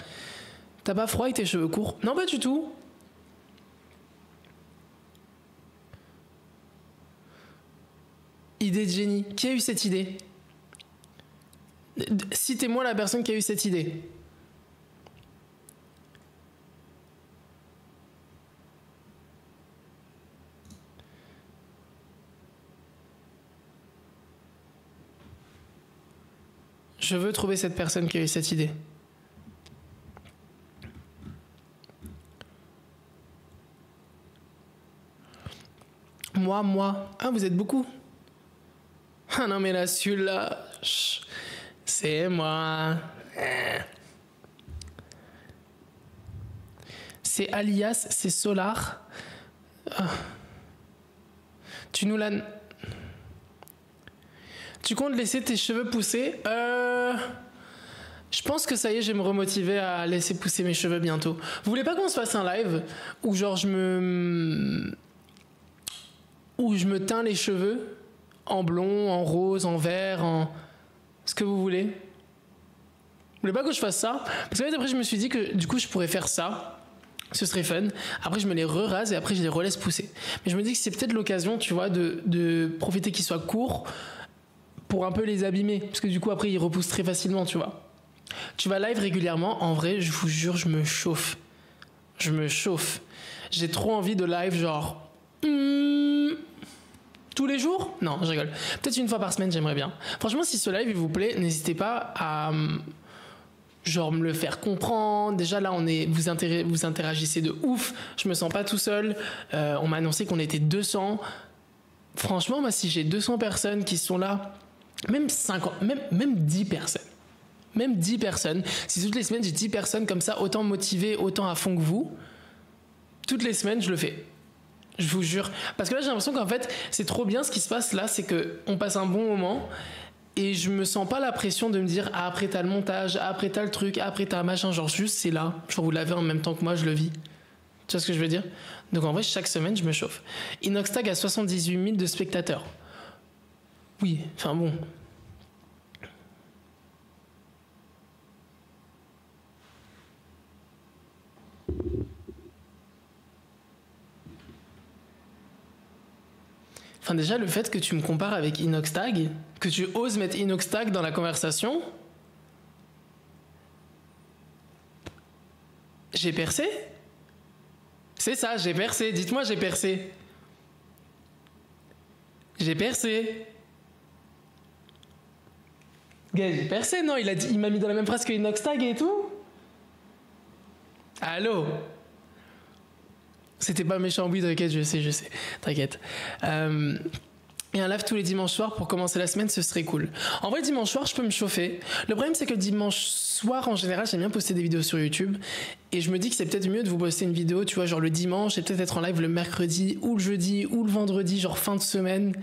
Speaker 1: T'as pas froid avec tes cheveux courts? Non, pas du tout. Idée de génie. Qui a eu cette idée? Citez-moi la personne qui a eu cette idée. Je veux trouver cette personne qui a eu cette idée. Moi. Ah, vous êtes beaucoup. Ah non, mais là, celui-là, c'est moi. C'est Alias, c'est Solar. Tu nous l'as... Tu comptes laisser tes cheveux pousser? Je pense que ça y est, je vais me remotiver à laisser pousser mes cheveux bientôt. Vous voulez pas qu'on se fasse un live où genre où je me teins les cheveux en blond, en rose, en vert, en ce que vous voulez? Vous voulez pas que je fasse ça? Parce que après je me suis dit que du coup je pourrais faire ça. Ce serait fun. Après, je me les re-rase et après, je les relaisse pousser. Mais je me dis que c'est peut-être l'occasion, tu vois, de profiter qu'ils soient courts pour un peu les abîmer. Parce que du coup, après, ils repoussent très facilement, tu vois. Tu vas live régulièrement. En vrai, je vous jure, je me chauffe. Je me chauffe. J'ai trop envie de live, genre... tous les jours? Non, je rigole. Peut-être une fois par semaine, j'aimerais bien. Franchement, si ce live, il vous plaît, n'hésitez pas à... genre me le faire comprendre. Déjà là vous interagissez de ouf, je me sens pas tout seul. On m'a annoncé qu'on était 200. Franchement, moi si j'ai 200 personnes qui sont là, même 50, même 10 personnes, même 10 personnes, si toutes les semaines j'ai 10 personnes comme ça, autant motivées, autant à fond que vous, toutes les semaines je le fais. Je vous jure. Parce que là j'ai l'impression qu'en fait c'est trop bien ce qui se passe là, c'est qu'on passe un bon moment. Et je me sens pas la pression de me dire ah, après t'as le montage, après t'as le truc, après t'as machin, genre juste c'est là, genre vous l'avez en même temps que moi, je le vis. Tu vois ce que je veux dire? Donc en vrai chaque semaine je me chauffe. Inoxtag a 78 000 de spectateurs. Oui, enfin bon. Enfin déjà le fait que tu me compares avec Inoxtag, que tu oses mettre Inoxtag dans la conversation, j'ai percé? C'est ça, j'ai percé. Dites-moi j'ai percé. J'ai percé. Gars, j'ai percé, non? Il m'a mis dans la même phrase que Inoxtag et tout? Allô? C'était pas méchant, oui, t'inquiète, je sais, t'inquiète. Et un live tous les dimanches soirs pour commencer la semaine, ce serait cool. En vrai, dimanche soir, je peux me chauffer. Le problème, c'est que dimanche soir, en général, j'aime bien poster des vidéos sur YouTube. Et je me dis que c'est peut-être mieux de vous poster une vidéo, tu vois, genre le dimanche, et peut-être être en live le mercredi, ou le jeudi, ou le vendredi, genre fin de semaine.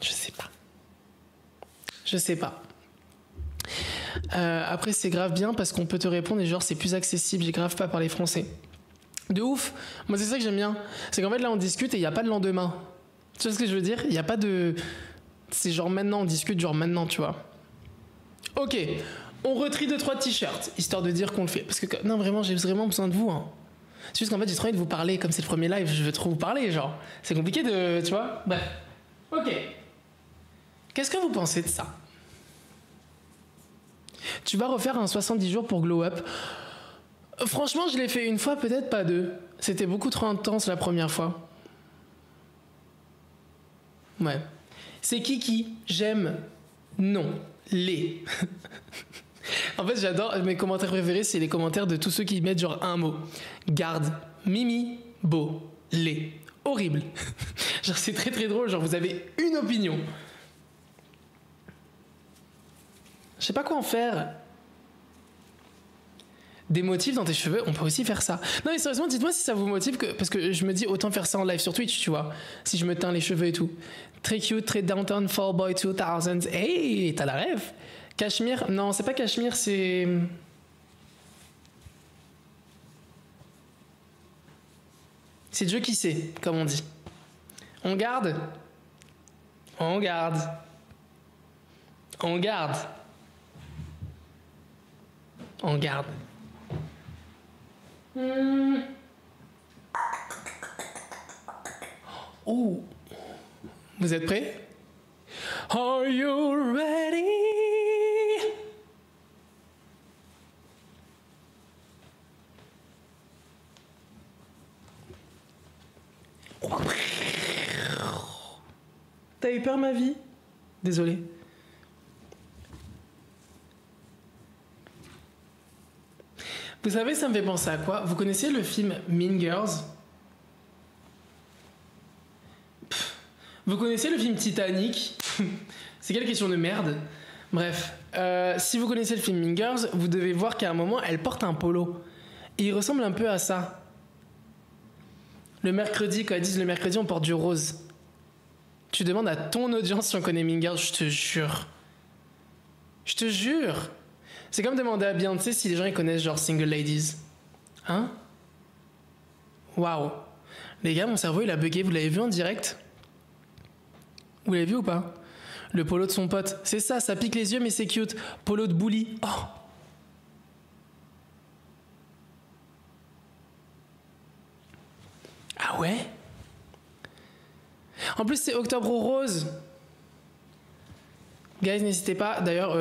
Speaker 1: Je sais pas. Après, c'est grave bien parce qu'on peut te répondre et genre, c'est plus accessible, j'ai grave pas parlé français. De ouf. Moi, c'est ça que j'aime bien. C'est qu'en fait, là, on discute et il n'y a pas de lendemain. Tu vois ce que je veux dire? Il n'y a pas de... C'est genre maintenant, on discute genre maintenant, tu vois. Ok. On retrie 2-3 t-shirts, histoire de dire qu'on le fait. Parce que, non, vraiment, j'ai vraiment besoin de vous. Hein. C'est juste qu'en fait, j'ai trop envie de vous parler. Comme c'est le premier live, je veux trop vous parler, genre. C'est compliqué de... Tu vois? Bref. Ok. Qu'est-ce que vous pensez de ça? Tu vas refaire un 70 jours pour Glow Up. Franchement, je l'ai fait une fois, peut-être pas deux. C'était beaucoup trop intense la première fois. Ouais. C'est Kiki. J'aime. Non. Les. En fait, j'adore. Mes commentaires préférés, c'est les commentaires de tous ceux qui mettent genre un mot. Garde. Mimi. Beau. Les. Horrible. Genre, c'est très très drôle. Genre, vous avez une opinion. Je sais pas quoi en faire. Des motifs dans tes cheveux, on peut aussi faire ça. Non mais sérieusement, dites-moi si ça vous motive, parce que je me dis autant faire ça en live sur Twitch, tu vois. Si je me teins les cheveux et tout. Très cute, très downtown fall boy 2000. Hey, t'as la rêve? Cachemire? Non, c'est pas Cachemire, c'est... C'est Dieu qui sait, comme on dit. On garde. On garde. On garde. On garde. Oh, vous êtes prêts? Are you ready? T'as eu peur, ma vie? Désolé. Vous savez, ça me fait penser à quoi? Vous connaissez le film Mean Girls? Vous connaissez le film Titanic? C'est quelle question de merde? Bref, si vous connaissez le film Mean Girls, vous devez voir qu'à un moment, elle porte un polo. Et il ressemble un peu à ça. Le mercredi, quand elles disent le mercredi, on porte du rose. Tu demandes à ton audience si on connaît Mean Girls, je te jure. Je te jure. C'est comme demander à Beyoncé si les gens ils connaissent genre Single Ladies. Hein? Waouh. Les gars, mon cerveau il a bugué, vous l'avez vu en direct? Vous l'avez vu ou pas? Le polo de son pote. C'est ça, ça pique les yeux mais c'est cute. Polo de Bully. Oh. Ah ouais? En plus, c'est Octobre Rose. Guys, n'hésitez pas. D'ailleurs,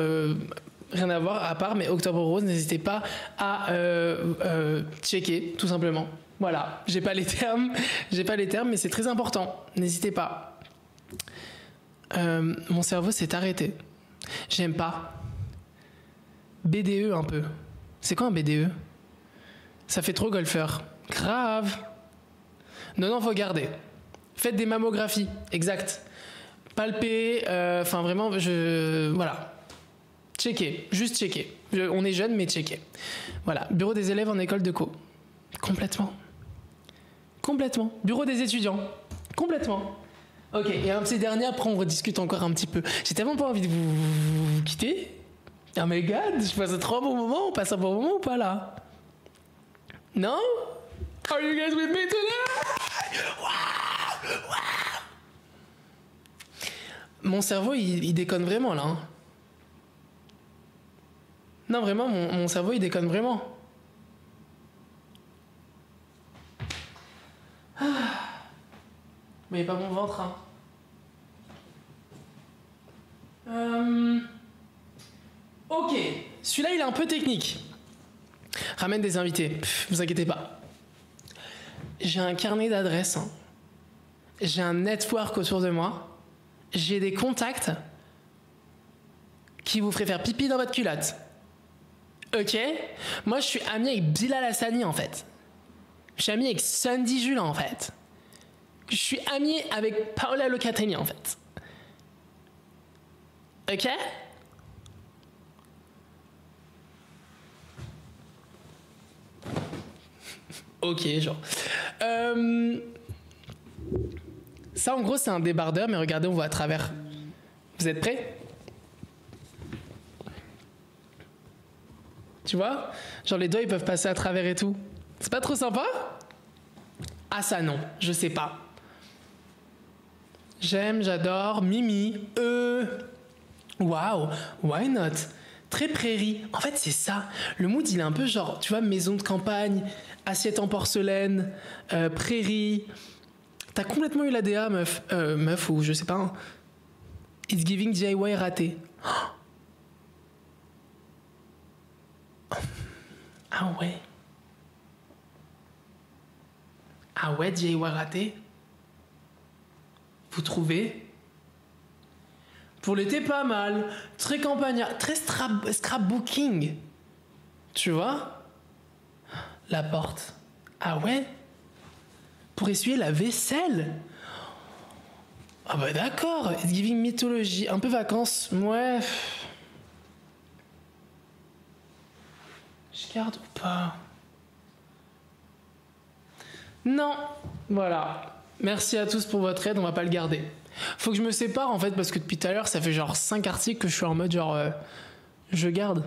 Speaker 1: rien à voir à part, mais Octobre Rose, n'hésitez pas à checker, tout simplement. Voilà. J'ai pas les termes, mais c'est très important. N'hésitez pas. Mon cerveau s'est arrêté. J'aime pas. BDE un peu. C'est quoi un BDE? Ça fait trop golfeur. Grave. Non, faut garder. Faites des mammographies, exact. Palpez, enfin vraiment, voilà. Checker, juste checker. On est jeune, mais checker. Voilà, bureau des élèves en école de co. Complètement. Bureau des étudiants. Complètement. Ok, et un petit dernier, après on rediscute encore un petit peu. J'ai tellement pas envie de vous quitter. Oh my god, je passe un trop bon moment. On passe un bon moment ou pas là? Non? Are you guys with me today? Wow! Mon cerveau, il déconne vraiment là. Hein. Non, vraiment, mon cerveau, il déconne vraiment. Ah. Mais pas mon ventre. Hein. Ok, celui-là, il est un peu technique. Ramène des invités, vous inquiétez pas. J'ai un carnet d'adresses. Hein. J'ai un network autour de moi. J'ai des contacts qui vous feraient faire pipi dans votre culotte. Ok? Moi, je suis ami avec Bilal Hassani, en fait. Je suis ami avec Sandy Julin, en fait. Je suis ami avec Paola Locatelli, en fait. Ok? Ok, genre. Ça, en gros, c'est un débardeur, mais regardez, on voit à travers. Vous êtes prêts? Tu vois? Genre, les doigts, ils peuvent passer à travers et tout. C'est pas trop sympa? Ah, ça, non. Je sais pas. J'aime, j'adore. Mimi. Waouh. Why not? Très prairie. En fait, c'est ça. Le mood, il est un peu genre, tu vois, maison de campagne, assiette en porcelaine, prairie. T'as complètement eu la DA, meuf. Meuf ou je sais pas. Hein. It's giving DIY raté. Ah ouais. Ah ouais, DIY raté. Vous trouvez? Pour l'été, pas mal. Très campagnard, très scrapbooking. Tu vois? La porte. Ah ouais? Pour essuyer la vaisselle? Ah bah d'accord. It's giving mythologie. Un peu vacances. Ouais. Je garde ou pas? Non. Voilà. Merci à tous pour votre aide. On va pas le garder. Faut que je me sépare en fait parce que depuis tout à l'heure ça fait genre 5 articles que je suis en mode genre je garde.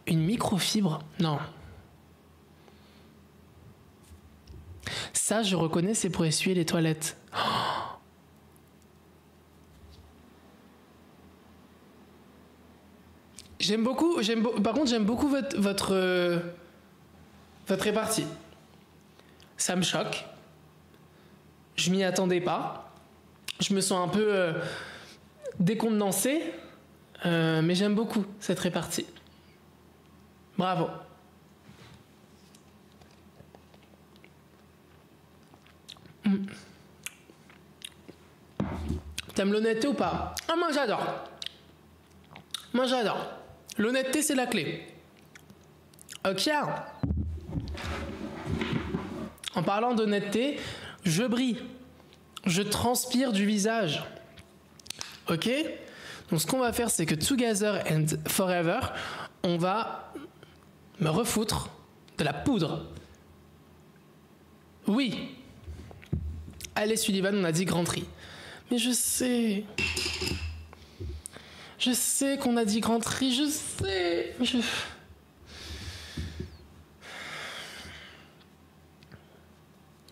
Speaker 1: Une microfibre? Non. Ça je reconnais, c'est pour essuyer les toilettes. Oh. Par contre j'aime beaucoup votre répartie. Ça me choque. Je m'y attendais pas. Je me sens un peu décontenancé, mais j'aime beaucoup cette répartie. Bravo. T'aimes l'honnêteté ou pas? Ah, moi j'adore. Moi j'adore. L'honnêteté c'est la clé. Ok. En parlant d'honnêteté, je brille. Je transpire du visage. Ok? Donc ce qu'on va faire, c'est que Together and Forever, on va me refoutre de la poudre. Oui. Allez Sullivan, on a dit Grand Tri. Mais je sais qu'on a dit Grand Tri, je sais.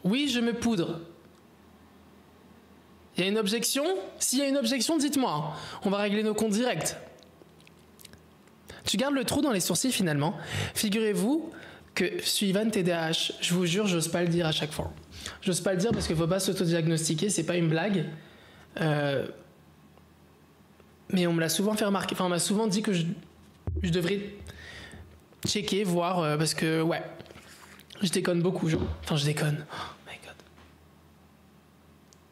Speaker 1: Oui, je me poudre. Il y a une objection? S'il y a une objection, dites-moi. On va régler nos comptes directs. Tu gardes le trou dans les sourcils finalement. Figurez-vous que Sullivan TDAH, je vous jure, j'ose pas le dire à chaque fois. J'ose pas le dire parce qu'il faut pas s'auto-diagnostiquer, c'est pas une blague. Mais on me l'a souvent fait remarquer. Enfin, on m'a souvent dit que je devrais checker, voir, parce que, ouais, je déconne beaucoup. Enfin, je déconne. Oh my god.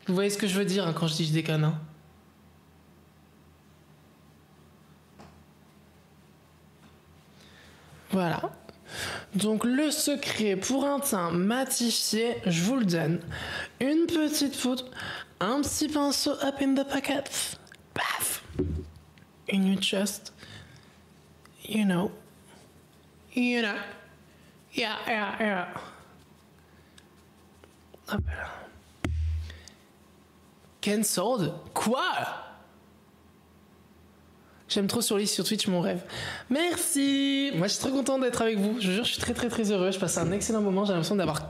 Speaker 1: Vous voyez ce que je veux dire hein, quand je dis je déconne, hein? Voilà. Donc le secret pour un teint matifié, je vous le donne. Une petite poudre, un petit pinceau up in the pocket, paf. And you just, you know. Yeah. Hop là. Cancelled? Quoi? J'aime trop sur Twitch, mon rêve. Merci. Moi, je suis très content d'être avec vous. Je vous jure, je suis très, très, très heureux. Je passe un excellent moment. J'ai l'impression d'avoir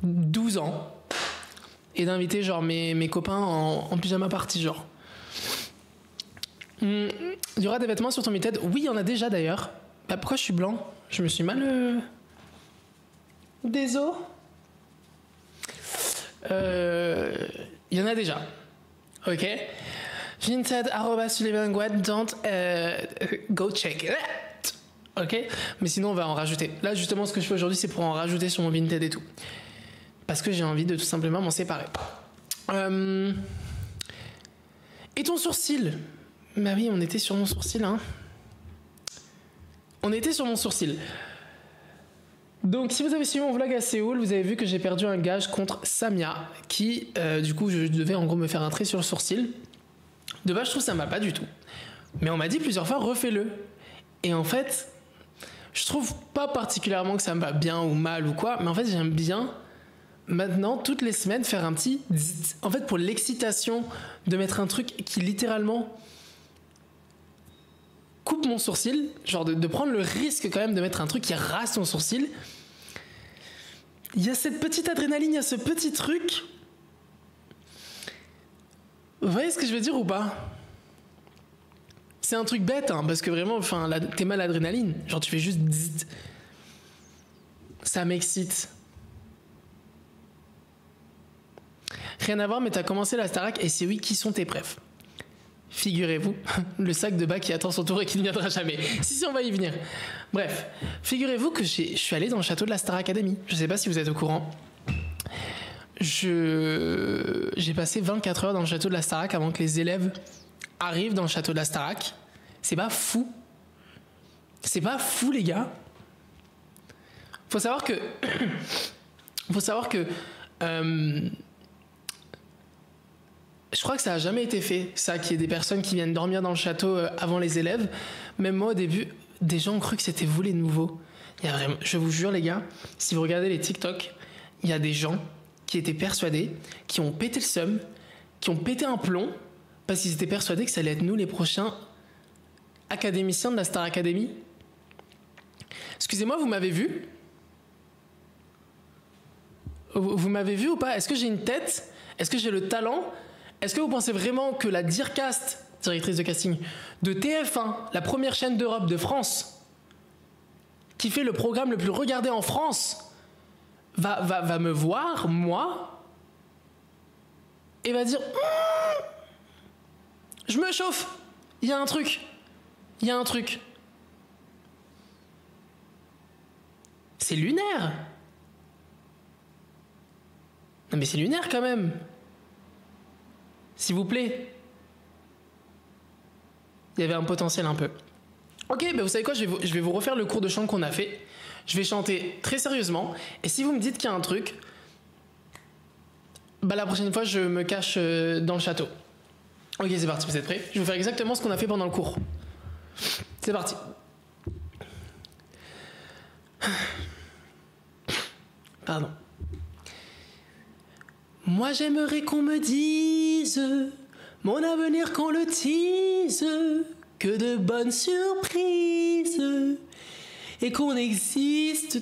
Speaker 1: 12 ans. Et d'inviter, genre, mes copains en pyjama party, genre. Il y aura des vêtements sur ton Vinted? Oui, il y en a déjà, d'ailleurs. Bah, pourquoi je suis blanc? Je me suis mal... Désolé. Il y en a déjà. Ok. Vinted, @SullivanGuad, don't go check it. Ok. Mais sinon, on va en rajouter. Là, justement, ce que je fais aujourd'hui, c'est pour en rajouter sur mon Vinted et tout. Parce que j'ai envie de tout simplement m'en séparer. Et ton sourcil? Bah oui, on était sur mon sourcil, hein. On était sur mon sourcil. Donc, si vous avez suivi mon vlog à Séoul, vous avez vu que j'ai perdu un gage contre Samia, qui, du coup, je devais en gros me faire un trait sur le sourcil. De base, je trouve que ça ne va pas du tout. Mais on m'a dit plusieurs fois, refais-le. Et en fait, je trouve pas particulièrement que ça me va bien ou mal ou quoi, mais en fait, j'aime bien, maintenant, toutes les semaines, faire un petit... En fait, pour l'excitation de mettre un truc qui, littéralement, coupe mon sourcil, genre de prendre le risque quand même de mettre un truc qui rase ton sourcil. Il y a cette petite adrénaline, il y a ce petit truc... Vous voyez ce que je veux dire ou pas? C'est un truc bête, hein, parce que vraiment, enfin, t'es mal à l'adrénaline. Genre, tu fais juste... Ça m'excite. Rien à voir, mais t'as commencé la Starac, et c'est oui, qui sont tes prefs? Figurez-vous, le sac de bas qui attend son tour et qui ne viendra jamais. Si, on va y venir. Bref, figurez-vous que je suis allé dans le château de la Star Academy. Je sais pas si vous êtes au courant. J'ai passé 24 heures dans le château de la Starac avant que les élèves arrivent dans le château de la Starac. C'est pas fou. C'est pas fou, les gars. Faut savoir que je crois que ça a jamais été fait, ça, qu'il y ait des personnes qui viennent dormir dans le château avant les élèves. Même moi, au début, des gens ont cru que c'était vous les nouveaux. Il y a vraiment, je vous jure, les gars, si vous regardez les TikTok, il y a des gens qui étaient persuadés, qui ont pété le seum, qui ont pété un plomb, parce qu'ils étaient persuadés que ça allait être nous les prochains académiciens de la Star Academy. Excusez-moi, vous m'avez vu? Vous m'avez vu ou pas? Est-ce que j'ai une tête? Est-ce que j'ai le talent? Est-ce que vous pensez vraiment que la Dircast, directrice de casting, de TF1, la première chaîne d'Europe, de France, qui fait le programme le plus regardé en France, va me voir, moi, et va dire je me chauffe, il y a un truc. C'est lunaire. Non mais c'est lunaire quand même. S'il vous plaît. Il y avait un potentiel un peu. Ok, bah vous savez quoi, je vais vous refaire le cours de chant qu'on a fait. Je vais chanter très sérieusement. Et si vous me dites qu'il y a un truc, bah la prochaine fois, je me cache dans le château. Ok, c'est parti, vous êtes prêts? Je vais faire exactement ce qu'on a fait pendant le cours. C'est parti. Pardon. Moi j'aimerais qu'on me dise mon avenir qu'on le tease, que de bonnes surprises et qu'on existe.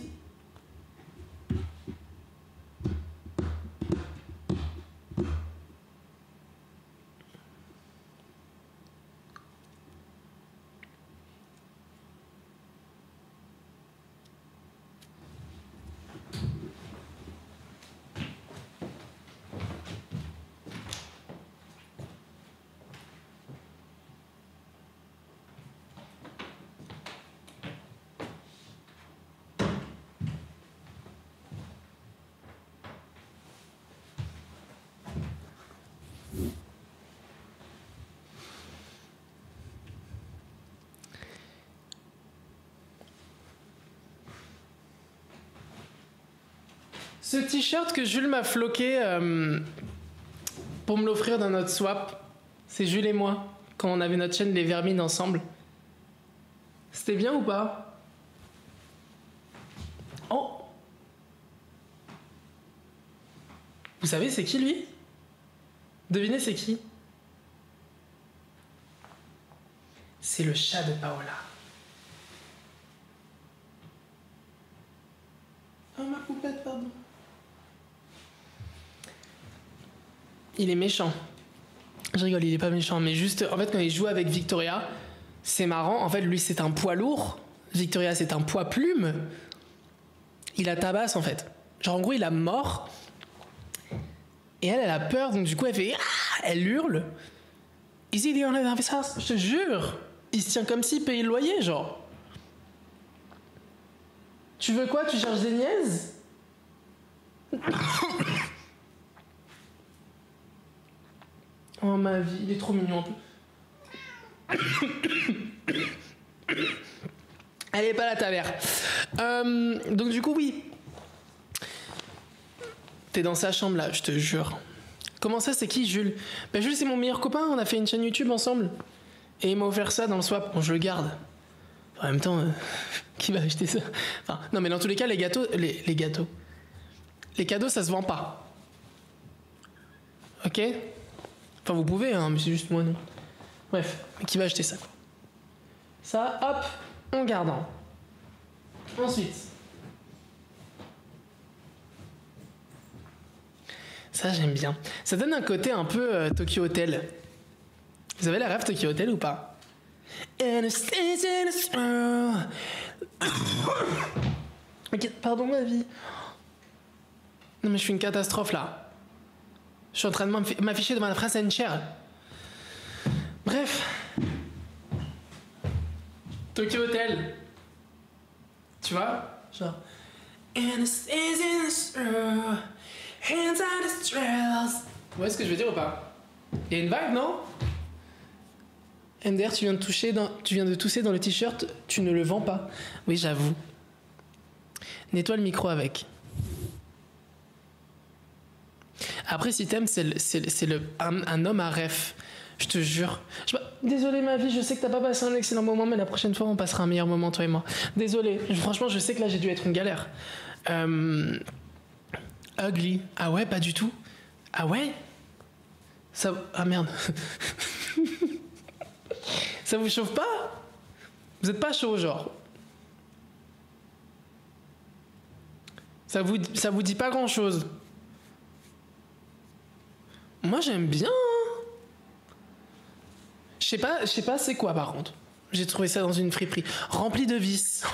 Speaker 1: Ce t-shirt que Jules m'a floqué pour me l'offrir dans notre swap, c'est Jules et moi, quand on avait notre chaîne Les Vermines ensemble. C'était bien ou pas? Oh! Vous savez c'est qui lui? Devinez c'est qui? C'est le chat de Paola. Oh ma poupette, pardon. Il est méchant. Je rigole, il est pas méchant, mais juste, en fait, quand il joue avec Victoria, c'est marrant. En fait, lui, c'est un poids lourd. Victoria, c'est un poids plume. Il la tabasse, en fait. Genre, en gros, il a mort. Et elle a peur, donc du coup, elle fait... Ah, elle hurle. Is he the owner of his house? Je te jure. Il se tient comme s'il payait le loyer, genre. Tu veux quoi? Tu cherches des niaises? Oh ma vie, il est trop mignon. Elle est pas la taverne. Donc du coup, oui. T'es dans sa chambre là, je te jure. Comment ça, c'est qui Jules? Ben Jules, c'est mon meilleur copain, on a fait une chaîne YouTube ensemble. Et il m'a offert ça dans le swap, bon je le garde. En même temps, qui va acheter ça? Enfin, non mais dans tous les cas, les gâteaux... Les gâteaux... Les cadeaux, ça se vend pas. Ok? Enfin, vous pouvez, hein, mais c'est juste moi, non. Bref, qui va acheter ça, quoi. Ça, hop, on garde. Ensuite. Ça, j'aime bien. Ça donne un côté un peu Tokyo Hotel. Vous avez la rêve Tokyo Hotel ou pas? Pardon, ma vie. Non, mais je suis une catastrophe, là. Je suis en train de m'afficher devant la presse chair. Bref. Tokyo Hotel. Tu vois? Genre. Vous voyez ce que je veux dire ou pas? Il y a une vague, non? MDR, tu viens de tousser dans le t-shirt, tu ne le vends pas. Oui, j'avoue. Nettoie le micro avec. Après, si t'aimes, c'est un homme à ref. Je te jure. Désolé ma vie, je sais que t'as pas passé un excellent moment, mais la prochaine fois, on passera un meilleur moment, toi et moi. Désolé. Franchement, je sais que là, j'ai dû être une galère. Ugly. Ah ouais, pas du tout. Ah ouais? Ça... Ah merde. Ça vous chauffe pas? Vous êtes pas chaud, genre? Ça vous dit pas grand-chose? Moi, j'aime bien. Je sais pas c'est quoi, par contre. J'ai trouvé ça dans une friperie. Remplie de vis.